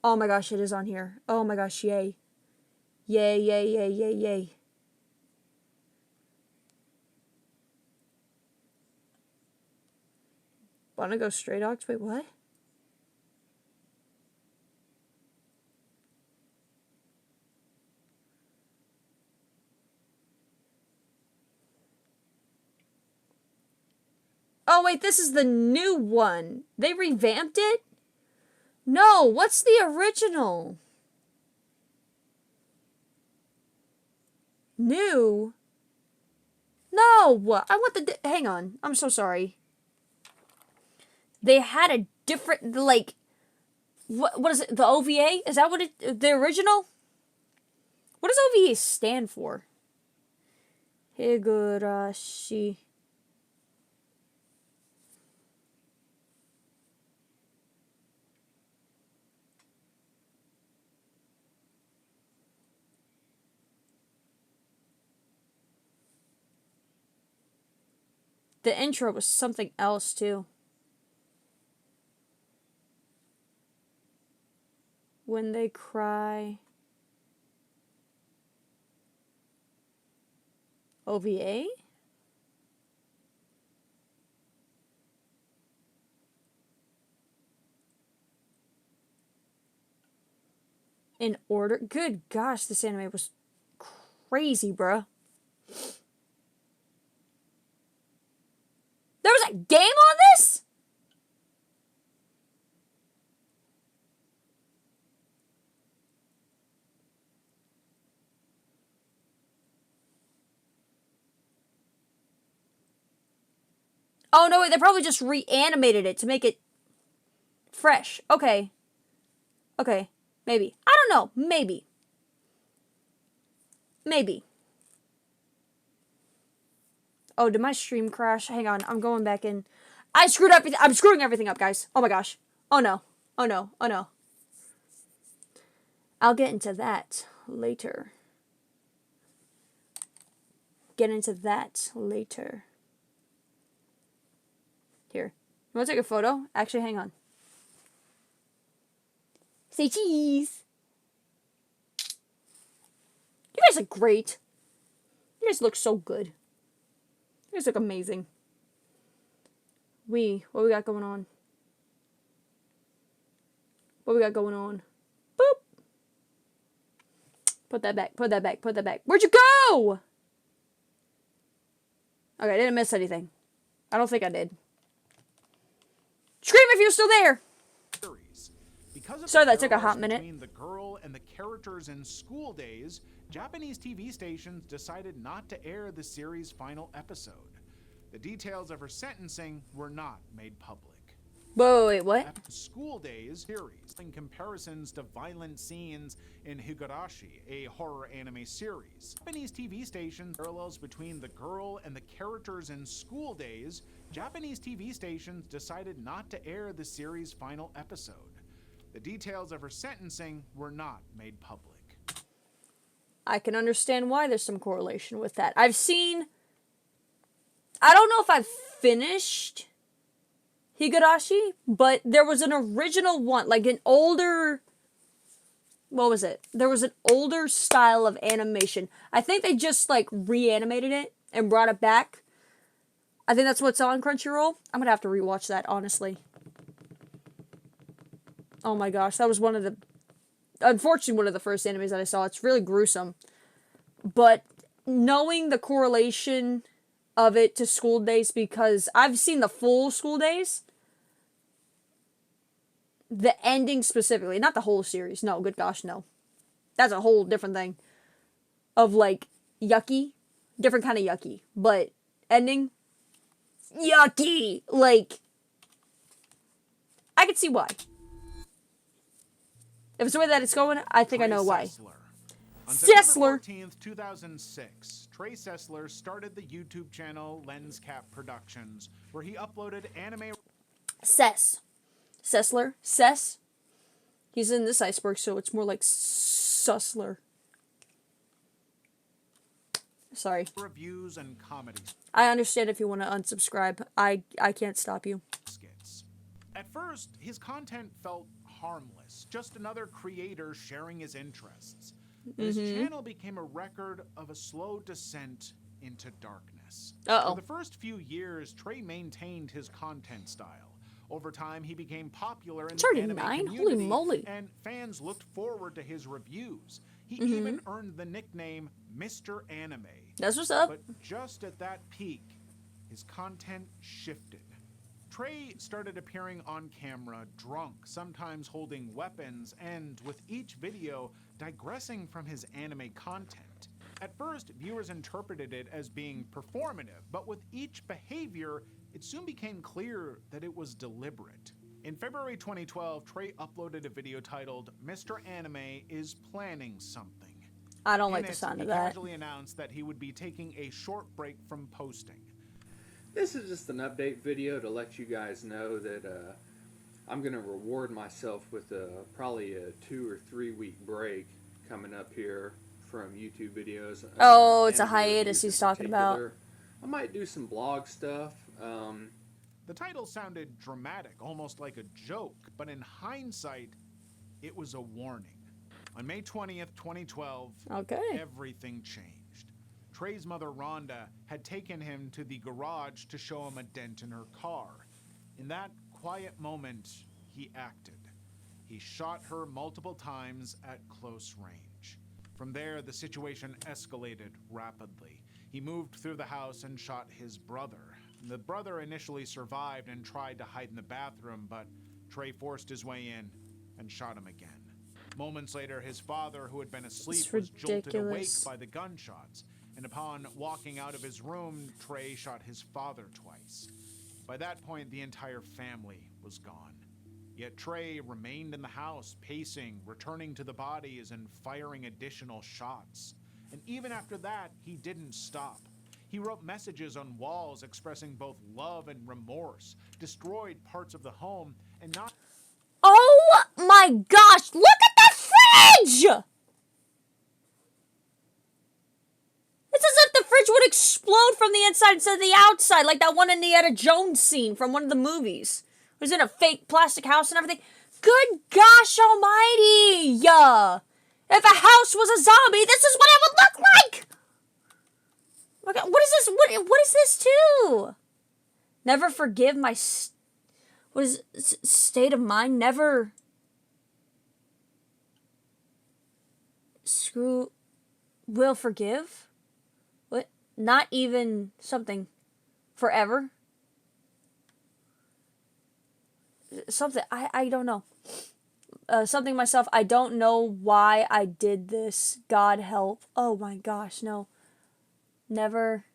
Oh my gosh, it is on here. Oh my gosh, yay. Yay, yay, yay, yay, yay. Wanna go Stray Dogs? Wait, what? Oh wait, this is the new one. They revamped it? No, what's the original? New? No, I want the... Hang on, I'm so sorry. They had a different, like... What is it? The OVA? Is that what it... The original? What does OVA stand for? Higurashi. The intro was something else, too. When they cry. OVA? In order? Good gosh, this anime was crazy, bruh. There was a game on this? Oh, no, wait, they probably just reanimated it to make it fresh. Okay. Okay, maybe. I don't know. Maybe. Maybe. Oh, did my stream crash? Hang on, I'm going back in. I screwed up. I'm screwing everything up, guys. Oh my gosh. Oh no. Oh no. Oh no. I'll get into that later. Get into that later. Here. You want to take a photo? Actually, hang on. Say cheese. You guys look great. You guys look so good. You guys look amazing. What we got going on? What we got going on? Boop. Put that back, put that back, put that back. Where'd you go? Okay, I didn't miss anything. I don't think I did. Scream if you're still there. Sorry, that took a hot minute. Between the girl and the characters in School Days, Japanese TV stations decided not to air the series' final episode. The details of her sentencing were not made public. Wait, what? School Days series, in comparisons to violent scenes in Higurashi, a horror anime series. Japanese TV stations parallels between the girl and the characters in School Days. Japanese TV stations decided not to air the series' final episode. The details of her sentencing were not made public. I can understand why there's some correlation with that. I don't know if I've finished Higurashi, but there was an original one, like an older what was it? There was an older style of animation. I think they just like reanimated it and brought it back. I think that's what's on Crunchyroll. I'm gonna have to rewatch that, honestly. Oh my gosh, that was unfortunately one of the first animes that I saw. It's really gruesome. But knowing the correlation of it to School Days, because I've seen the full School Days, the ending specifically, not the whole series. No, good gosh, no. That's a whole different thing. Of like yucky, different kind of yucky, but ending yucky. Like, I could see why. If it's the way that it's going, I think I know why. On September Sessler. 14th, 2006, Trey Sessler started the YouTube channel Lens Cap Productions, where he uploaded anime. Sessler. Sess. He's in this Iceberg, so it's more like Sussler. Sorry. Reviews and comedies. I understand if you want to unsubscribe. I can't stop you. Skits. At first, his content felt harmless, just another creator sharing his interests. His channel became a record of a slow descent into darkness. For the first few years, Trey maintained his content style. Over time, he became popular in the anime 39? community, Holy moly. and fans looked forward to his reviews. He even earned the nickname Mr. Anime. That's what's up. But just at that peak, his content shifted. Trey started appearing on camera drunk, sometimes holding weapons, and with each video, digressing from his anime content. At first, viewers interpreted it as being performative, but with each behavior, it soon became clear that it was deliberate. In February 2012, Trey uploaded a video titled, Mr. Anime is Planning Something. I don't In like the it, sound of he that. casually announced that he would be taking a short break from posting. This is just an update video to let you guys know that I'm going to reward myself with probably a 2 or 3 week break coming up here from YouTube videos. Oh, it's a anime hiatus reviews he's in talking about. particular. I might do some blog stuff. The title sounded dramatic, almost like a joke, but in hindsight, it was a warning. On May 20th, 2012, everything changed. Trey's mother, Rhonda, had taken him to the garage to show him a dent in her car. In that quiet moment, he acted. He shot her multiple times at close range. From there, the situation escalated rapidly. He moved through the house and shot his brother. The brother initially survived and tried to hide in the bathroom, but Trey forced his way in and shot him again. Moments later, his father, who had been asleep, was jolted awake by the gunshots. And upon walking out of his room, Trey shot his father twice. By that point, the entire family was gone. Yet Trey remained in the house, pacing, returning to the bodies, and firing additional shots. And even after that, he didn't stop. He wrote messages on walls expressing both love and remorse, destroyed parts of the home, and not— Oh my gosh, look at the fridge! It's as if the fridge would explode from the inside instead of the outside, like that one Indiana Jones scene from one of the movies. It was in a fake plastic house and everything. Good gosh almighty! If a house was a zombie, this is what it would look like! Oh my God, what is this? What is this too? Never forgive my... What is it? State of mind? Never... Will forgive? What? Not even something forever? Something, I don't know. Something myself, I don't know why I did this. God help. Oh my gosh, no. Never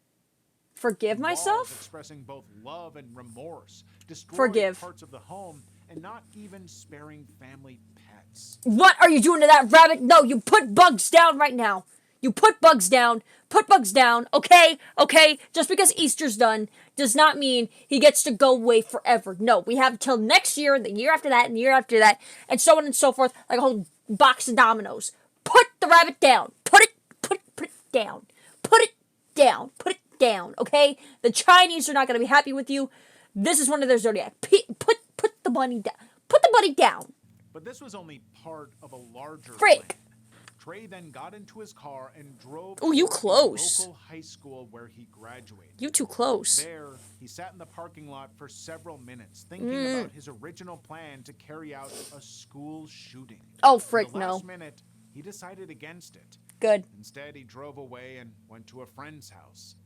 forgive myself? Expressing both love and remorse, destroyed Forgive. parts of the home, and not even sparing family pets. What are you doing to that rabbit? No, you put bugs down right now. You put bugs down. Put bugs down, okay? Okay? Just because Easter's done does not mean he gets to go away forever. No, we have till next year, and the year after that, and the year after that, and so on and so forth, like a whole box of dominoes. Put the rabbit down. Put it down. Put it down. Put it down, okay? The Chinese are not going to be happy with you. This is one of their zodiac. Put the bunny down. Put the bunny down. But this was only part of a larger Frick. plan. Trey then got into his car and drove Oh, you toward the close. local high school where he graduated. You too close. There, he sat in the parking lot for several minutes, thinking about his original plan to carry out a school shooting. Oh, frick, At the no. last minute, he decided against it. Good. Instead, he drove away and went to a friend's house.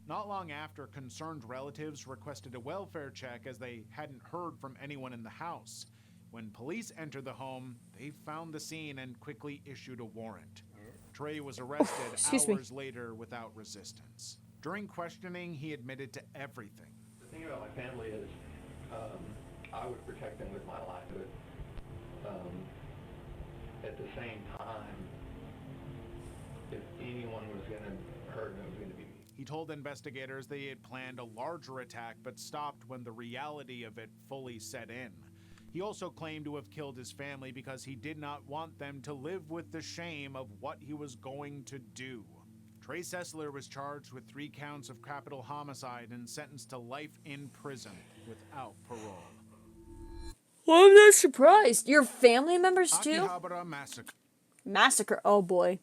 Not long after, concerned relatives requested a welfare check as they hadn't heard from anyone in the house. When police entered the home, they found the scene and quickly issued a warrant. Trey was arrested Excuse me. hours later without resistance. During questioning, he admitted to everything. The thing about my family is I would protect them with my life. But at the same time, if anyone was going to hurt them, it was going to be me. He told investigators they had planned a larger attack but stopped when the reality of it fully set in. He also claimed to have killed his family because he did not want them to live with the shame of what he was going to do. Trey Sessler was charged with 3 counts of capital homicide and sentenced to life in prison without parole. Well, I'm not surprised. Your family members too? Akihabara massacre. Massacre. Oh boy.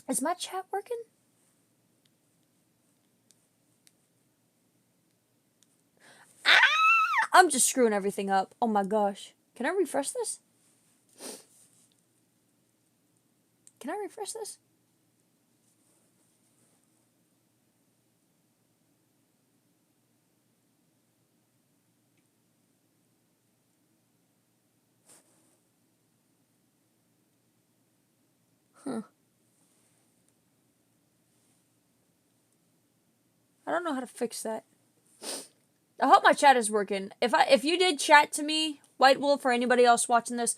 Is my chat working? Ah! I'm just screwing everything up. Oh my gosh. Can I refresh this? Can I refresh this? I don't know how to fix that. I hope my chat is working. If you did chat to me, White Wolf, or anybody else watching this,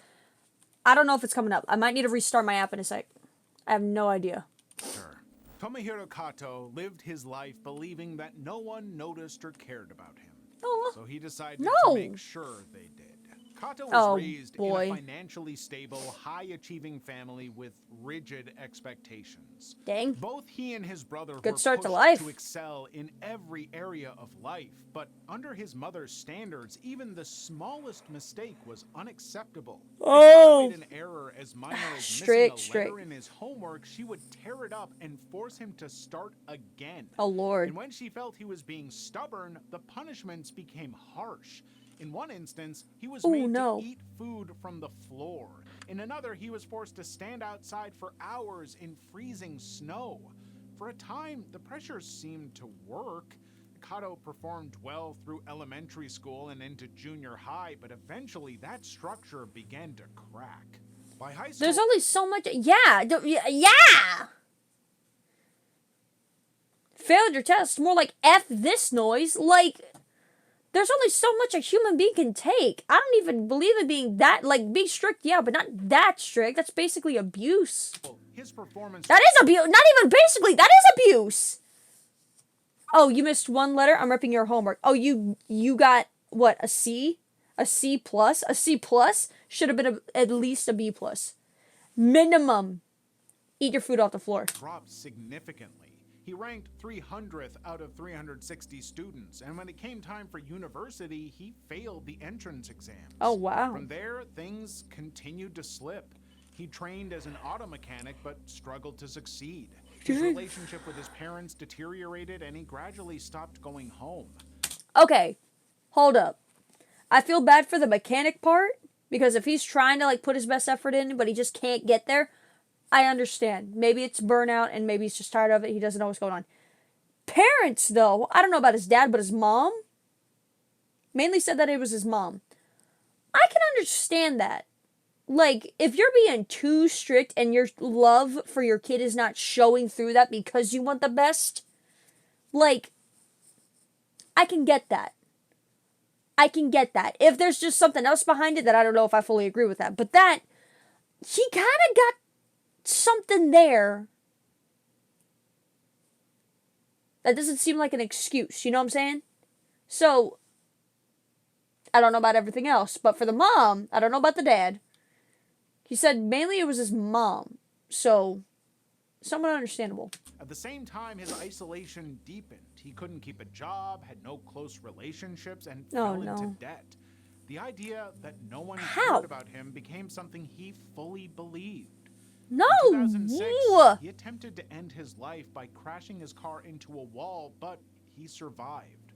I don't know if it's coming up. I might need to restart my app in a sec. I have no idea. Tomohiro Kato lived his life believing that no one noticed or cared about him. Oh, So he decided No. to make sure they did. Kato was Oh, raised boy. in a financially stable, high-achieving family with rigid expectations. dang. Both he and his brother Good were start to pushed life. to excel in every area of life, but under his mother's standards, even the smallest mistake was unacceptable. Oh. If he made an error as minor as Strict, missing a letter strict. in his homework, she would tear it up and force him to start again. Oh, Lord. And when she felt he was being stubborn, the punishments became harsh. In one instance, he was Ooh, made no. to eat food from the floor. In another, he was forced to stand outside for hours in freezing snow. For a time, the pressures seemed to work. Kato performed well through elementary school and into junior high, but eventually that structure began to crack. By high school, There's only so much. Yeah. Yeah. Failed your test. More like F this noise. Like, there's only so much a human being can take. I don't even believe in being that, like, be strict, yeah, but not that strict. That's basically abuse. his performance That is abuse. Not even basically. That is abuse. Oh, you missed one letter? I'm ripping your homework. Oh, you got, what, a C? A C plus? A C plus should have been at least a B plus. Minimum. Eat your food off the floor. dropped significantly. He ranked 300th out of 360 students, and when it came time for university, he failed the entrance exams. Oh, wow. From there, things continued to slip. He trained as an auto mechanic, but struggled to succeed. His relationship with his parents deteriorated, and he gradually stopped going home. Okay, hold up. I feel bad for the mechanic part, because if he's trying to, like, put his best effort in, but he just can't get there, I understand. Maybe it's burnout, and maybe he's just tired of it. He doesn't know what's going on. Parents, though, I don't know about his dad, but his mom mainly said that it was his mom. I can understand that. Like, if you're being too strict and your love for your kid is not showing through that because you want the best, like, I can get that. I can get that. If there's just something else behind it, that I don't know if I fully agree with that. But that, he kind of got something there that doesn't seem like an excuse. You know what I'm saying? So, I don't know about everything else. But for the mom, I don't know about the dad. He said mainly it was his mom. So, somewhat understandable. At the same time, his isolation deepened. He couldn't keep a job, had no close relationships, and Oh, fell into no. debt. The idea that no one How? cared about him became something he fully believed. No. In 2006, he attempted to end his life by crashing his car into a wall, but he survived.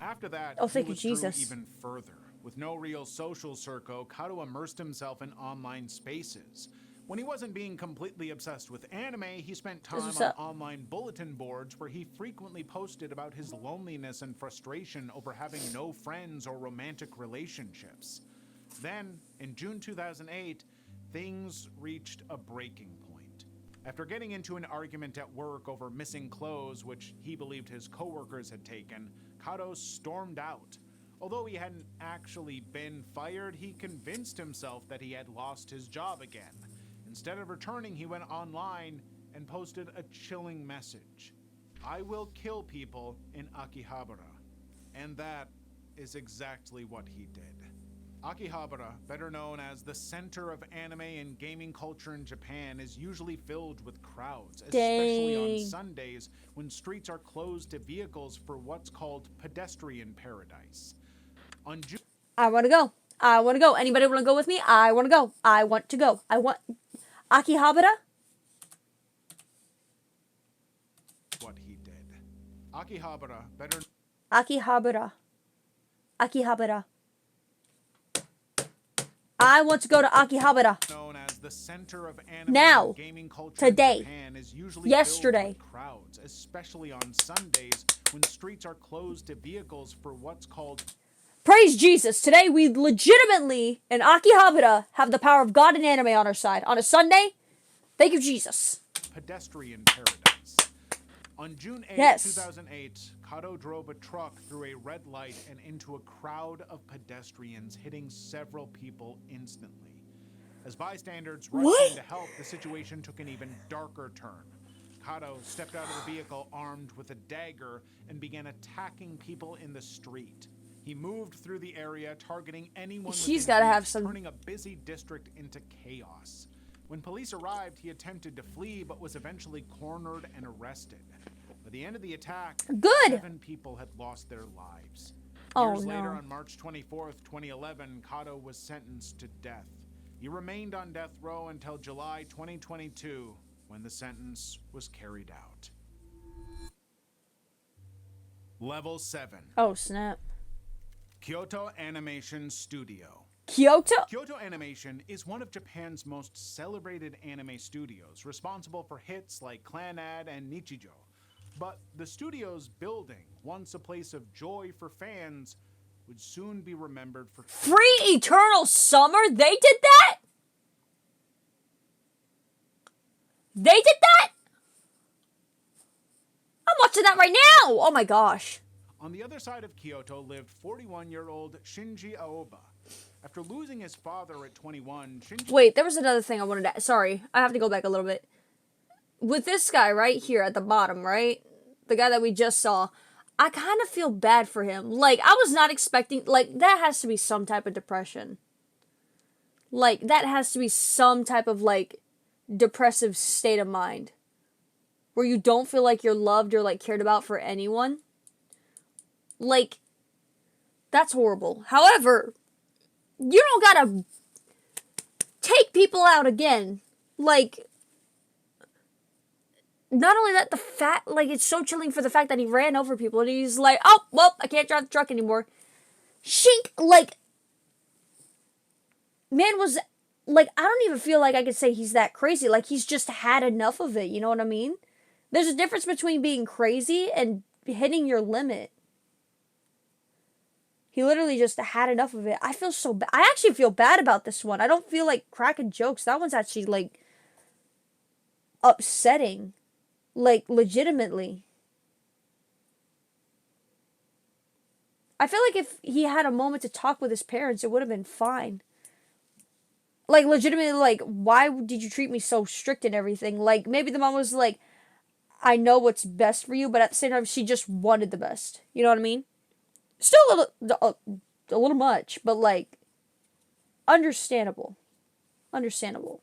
After that, Oh, he thank you, withdrew Jesus. even further. With no real social circle, Kato immersed himself in online spaces. When he wasn't being completely obsessed with anime, he spent time what's on up. online bulletin boards where he frequently posted about his loneliness and frustration over having no friends or romantic relationships. Then, in June 2008, things reached a breaking point. After getting into an argument at work over missing clothes, which he believed his coworkers had taken, Kato stormed out. Although he hadn't actually been fired, he convinced himself that he had lost his job again. Instead of returning, he went online and posted a chilling message. "I will kill people in Akihabara." And that is exactly what he did. Akihabara, better known as the center of anime and gaming culture in Japan, is usually filled with crowds, especially on Dang. Sundays when streets are closed to vehicles for what's called pedestrian paradise. On June I want to go. I want to go. Anybody want to go with me? I want to go. I want to go. I want Akihabara. what he did. Akihabara, better Akihabara. Akihabara. I want to go to Akihabara. known as the center of anime Now. and gaming culture Today. in Japan, is usually Yesterday. filled with crowds, especially on Sundays when streets are closed to vehicles for what's called Praise Jesus. Today we legitimately in Akihabara have the power of God and anime on our side. On a Sunday, thank you, Jesus. pedestrian paradise. On June 8, Yes. 2008, Kato drove a truck through a red light and into a crowd of pedestrians, hitting several people instantly. As bystanders rushed What? in to help, the situation took an even darker turn. Kato stepped out of the vehicle armed with a dagger and began attacking people in the street. He moved through the area, targeting anyone He's within gotta reach, have some- turning a busy district into chaos. When police arrived, he attempted to flee, but was eventually cornered and arrested. By the end of the attack, Good. 7 people had lost their lives. Oh, Years later, no. on March 24th, 2011, Kato was sentenced to death. He remained on death row until July 2022, when the sentence was carried out. Level 7. Oh, snap. Kyoto Animation Studio. Kyoto? Kyoto Animation is one of Japan's most celebrated anime studios, responsible for hits like Clannad and Nichijou. But the studio's building, once a place of joy for fans, would soon be remembered for Free Eternal Summer? They did that? They did that? I'm watching that right now. Oh my gosh. On the other side of Kyoto lived 41-year-old Shinji Aoba. After losing his father at 21, Shinji... Wait, there was another thing I wanted to... Sorry, I have to go back a little bit. With this guy right here at the bottom, right? The guy that we just saw, I kind of feel bad for him. Like, I was not expecting... Like, that has to be some type of depression. Like, that has to be some type of, like, depressive state of mind. Where you don't feel like you're loved or, like, cared about for anyone. Like, that's horrible. However, you don't gotta take people out again. Like, not only that, the fact, like, it's so chilling for the fact that he ran over people and he's like, oh, well, I can't drive the truck anymore. Shink, like, man was, like, I don't even feel like I could say he's that crazy. Like, he's just had enough of it, you know what I mean? There's a difference between being crazy and hitting your limit. He literally just had enough of it. I feel so bad. I actually feel bad about this one. I don't feel like cracking jokes. That one's actually, like, upsetting. Like, legitimately. I feel like if he had a moment to talk with his parents, it would have been fine. Like, legitimately, like, why did you treat me so strict and everything? Like, maybe the mom was like, I know what's best for you, but at the same time, she just wanted the best. You know what I mean? Still a little much, but, like, understandable. Understandable.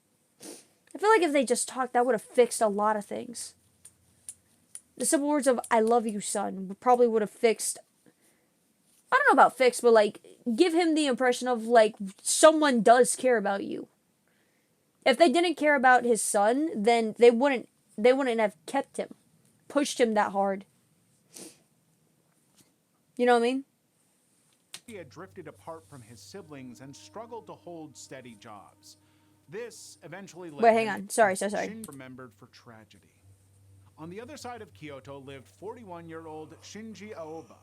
I feel like if they just talked, that would have fixed a lot of things. The simple words of, I love you, son, probably would have fixed I don't know about fix, but like give him the impression of like someone does care about you. If they didn't care about his son, then they wouldn't have kept him, pushed him that hard. You know what I mean? He had drifted apart from his siblings and struggled to hold steady jobs. This eventually led Wait, hang him on. Sorry. Shinji remembered for tragedy. On the other side of Kyoto lived 41-year-old Shinji Aoba.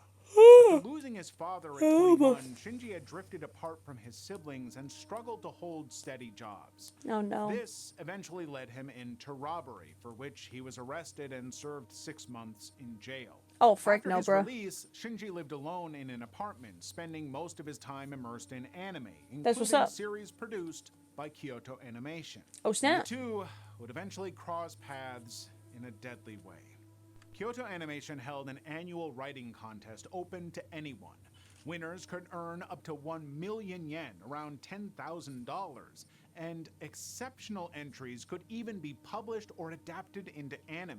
After losing his father at 21, Shinji had drifted apart from his siblings and struggled to hold steady jobs. Oh no. This eventually led him into robbery, for which he was arrested and served 6 months in jail. Oh, frick After no, his bro. release, Shinji lived alone in an apartment, spending most of his time immersed in anime, That's what's including up. series produced by Kyoto Animation. Oh, snap. The two would eventually cross paths in a deadly way. Kyoto Animation held an annual writing contest open to anyone. Winners could earn up to 1 million yen, around $10,000, and exceptional entries could even be published or adapted into anime.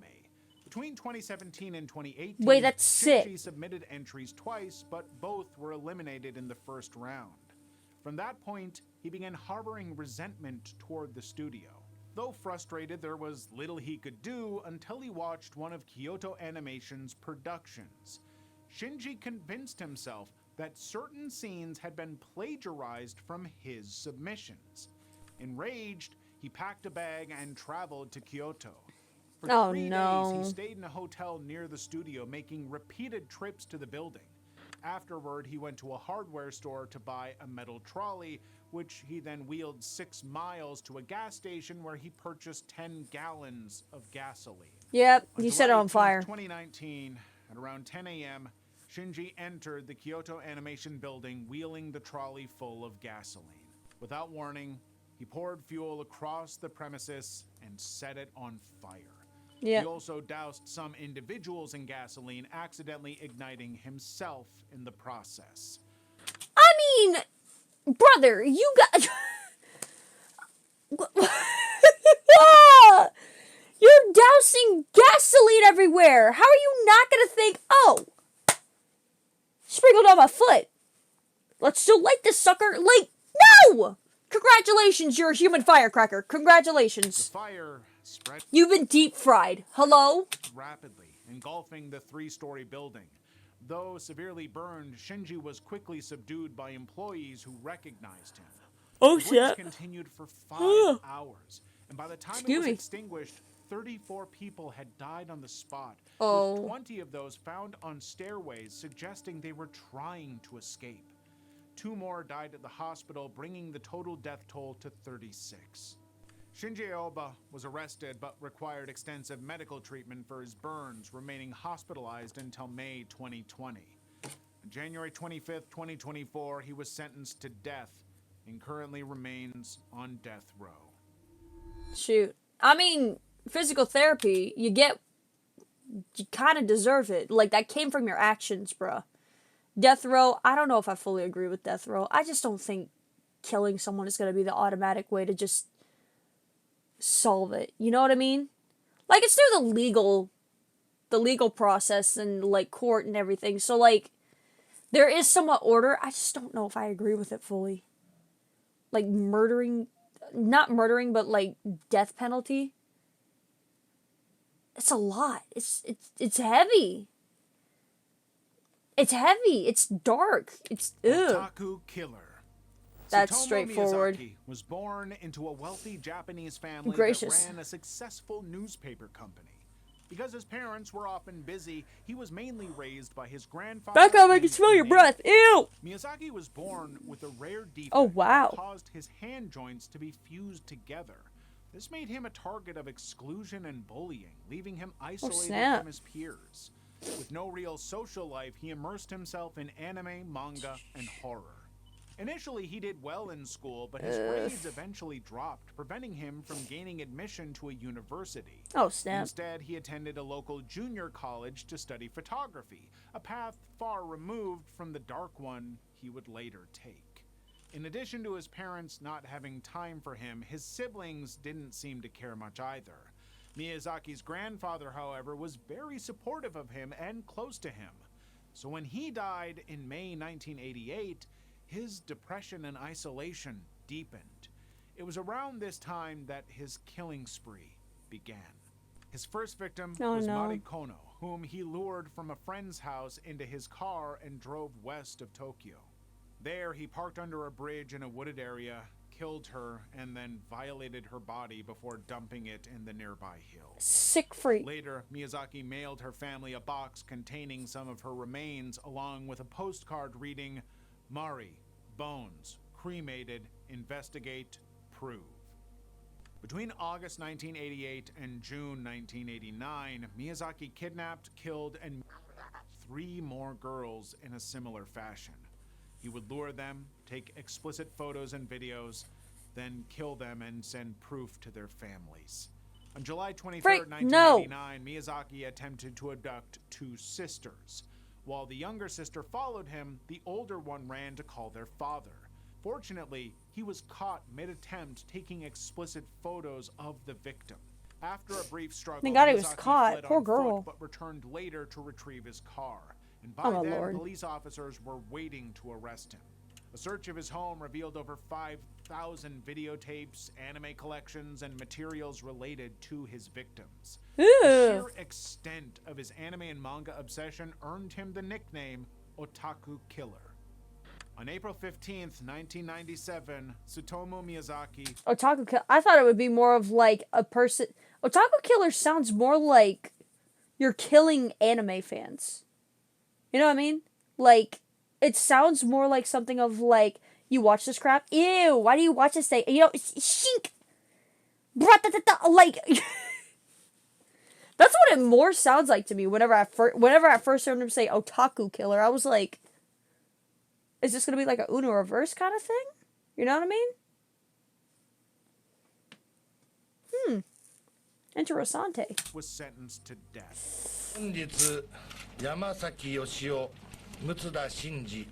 Between 2017 and 2018, Wait, that's sick. Shinji submitted entries twice, but both were eliminated in the first round. From that point, he began harboring resentment toward the studio. Though frustrated, there was little he could do until he watched one of Kyoto Animation's productions. Shinji convinced himself that certain scenes had been plagiarized from his submissions. Enraged, he packed a bag and traveled to Kyoto. For Oh, 3 no. days, he stayed in a hotel near the studio, making repeated trips to the building. Afterward, he went to a hardware store to buy a metal trolley, which he then wheeled 6 miles to a gas station where he purchased 10 gallons of gasoline. Yep, On he set it July on fire. 2019, at around 10 a.m., Shinji entered the Kyoto Animation building wheeling the trolley full of gasoline. Without warning, he poured fuel across the premises and set it on fire. Yeah. He also doused some individuals in gasoline, accidentally igniting himself in the process. I mean, brother, you got. You're dousing gasoline everywhere. How are you not gonna think, oh, sprinkled on my foot. Let's still light this sucker. Like, no! Congratulations, you're a human firecracker. The Congratulations. fire spread You've been deep fried. Hello? rapidly, engulfing the 3-story building. Though severely burned, Shinji was quickly subdued by employees who recognized him. Oh, The blaze continued for 5 hours, and by the time it Excuse was me. extinguished, 34 people had died on the spot, Oh. with 20 of those found on stairways, suggesting they were trying to escape. 2 more died at the hospital, bringing the total death toll to 36. Shinji Aoba was arrested but required extensive medical treatment for his burns, remaining hospitalized until May 2020. On January 25th, 2024, he was sentenced to death and currently remains on death row. Shoot. I mean, physical therapy, you kind of deserve it. Like, that came from your actions, bruh. Death row, I don't know if I fully agree with death row. I just don't think killing someone is going to be the automatic way to just solve it. You know what I mean? Like, it's through the legal process and, like, court and everything. So, like, there is somewhat order. I just don't know if I agree with it fully. Like, not murdering, but, like, death penalty. It's a lot. It's heavy. It's heavy. It's dark. It's ugh. Otaku killer. That's Tsutomu straightforward. Miyazaki was born into a wealthy Japanese family Gracious. that ran a successful newspaper company. Because his parents were often busy, he was mainly raised by his grandfather. Back up, I and can smell your maid. breath. Ew! Miyazaki was born with a rare defect Oh, wow. that caused his hand joints to be fused together. This made him a target of exclusion and bullying, leaving him isolated snap. from his peers. With no real social life, he immersed himself in anime, manga, and horror. Initially, he did well in school, but his grades eventually dropped, preventing him from gaining admission to a university. Oh, snap. Instead, he attended a local junior college to study photography, a path far removed from the dark one he would later take. In addition to his parents not having time for him, his siblings didn't seem to care much either. Miyazaki's grandfather, however, was very supportive of him and close to him. So when he died in May 1988, his depression and isolation deepened. It was around this time that his killing spree began. His first victim was Mari Kono, whom he lured from a friend's house into his car and drove west of Tokyo. There, he parked under a bridge in a wooded area, killed her, and then violated her body before dumping it in the nearby hills. Sick freak. Later, Miyazaki mailed her family a box containing some of her remains, along with a postcard reading, "Mari, bones, cremated, investigate, prove." Between August 1988 and June 1989, Miyazaki kidnapped, killed, and 3 more girls in a similar fashion. He would lure them, take explicit photos and videos, then kill them and send proof to their families. On July 23rd, 1989, Miyazaki attempted to abduct 2 sisters. While the younger sister followed him, the older one ran to call their father. Fortunately, he was caught mid-attempt taking explicit photos of the victim. After a brief struggle, Thank God he was Miyazaki caught. fled Poor on girl. foot, but returned later to retrieve his car. And by Oh, then, Lord. police officers were waiting to arrest him. A search of his home revealed over 5,000 videotapes, anime collections, and materials related to his victims. The sheer extent of his anime and manga obsession earned him the nickname Otaku Killer. On April 15th, 1997, Tsutomu Miyazaki... Otaku Killer. I thought it would be more of like a person. Otaku Killer sounds more like you're killing anime fans. You know what I mean? Like, it sounds more like something of like, you watch this crap? Ew, why do you watch this thing? You know, shink! Like, that's what it more sounds like to me whenever I first heard him say Otaku Killer. I was like, is this going to be like a Uno reverse kind of thing? You know what I mean? Interessante. was sentenced to death. 本日山崎義夫、六田真治、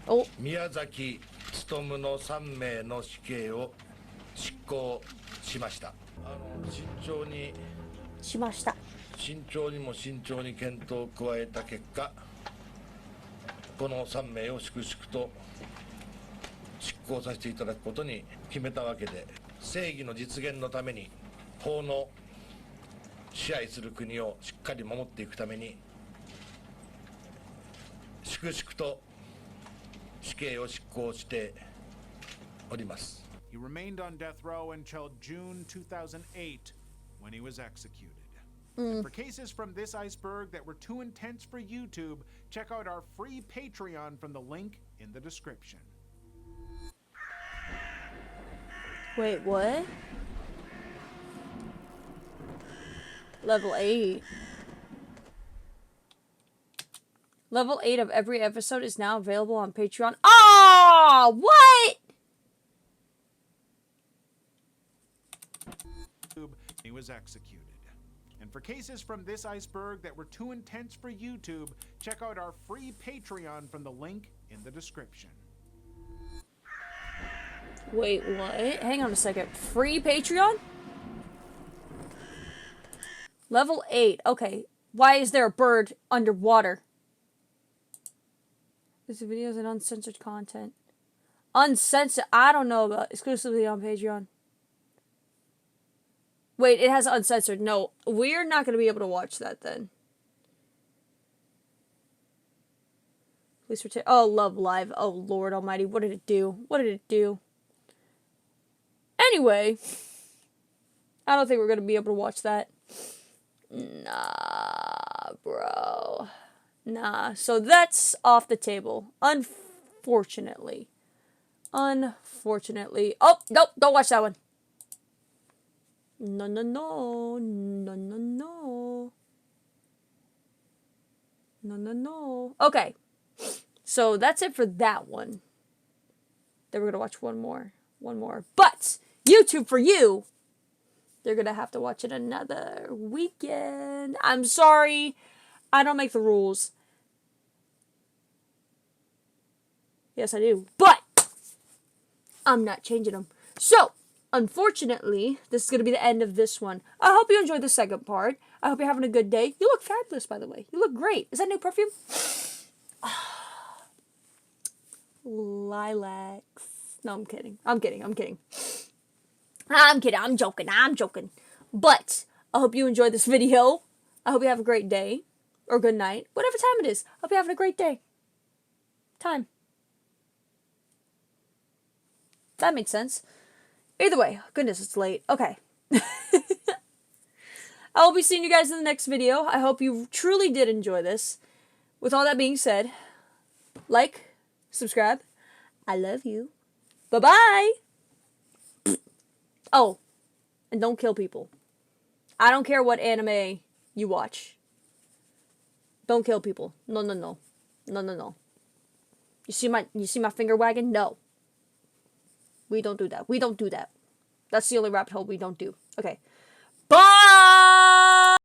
Oh, 宮崎勉の3名の死刑を執行しました。慎重にしました。慎重にも慎重に検討を加えた結果、この3名を粛々と執行させていただくことに決めたわけで、正義の実現のために法の支配する国をしっかり守っていくために粛々と死刑を執行しております。 He remained on death row until June 2008 when he was executed. And for cases from this iceberg that were too intense for YouTube, check out our free Patreon from the link in the description. Wait, what? Level 8. Level 8 of every episode is now available on Patreon. Ah, what? He was executed. And for cases from this iceberg that were too intense for YouTube, check out our free Patreon from the link in the description. Wait, what? Hang on a second. Free Patreon? Level 8. Okay. Why is there a bird underwater? This videos and uncensored content. Uncensored. I don't know about exclusively on Patreon. Wait, it has uncensored. No, we're not going to be able to watch that then. Please return. Oh, Love Live. Oh, Lord Almighty. What did it do? What did it do? Anyway, I don't think we're going to be able to watch that. Nah, bro. Nah. So that's off the table. Unfortunately. Unfortunately. Oh, nope. Don't watch that one. No, no, no. No, no, no. No, no, no. Okay. So that's it for that one. Then we're going to watch one more. One more. But YouTube for you, they're going to have to watch it another weekend. I'm sorry. I don't make the rules. Yes, I do. But I'm not changing them. So, unfortunately, this is going to be the end of this one. I hope you enjoyed the second part. I hope you're having a good day. You look fabulous, by the way. You look great. Is that new perfume? lilacs. No, I'm kidding. I'm kidding. I'm kidding. I'm kidding. I'm joking. I'm joking. But I hope you enjoyed this video. I hope you have a great day or good night, whatever time it is. Hope you're having a great day. Time. That makes sense. Either way, goodness, it's late. Okay. I will be seeing you guys in the next video. I hope you truly did enjoy this. With all that being said, like, subscribe. I love you. Bye-bye. Oh, and don't kill people. I don't care what anime you watch. Don't kill people. No, no, no. No, no, no. You see my finger wagging? No. We don't do that. We don't do that. That's the only rabbit hole we don't do. Okay. Bye!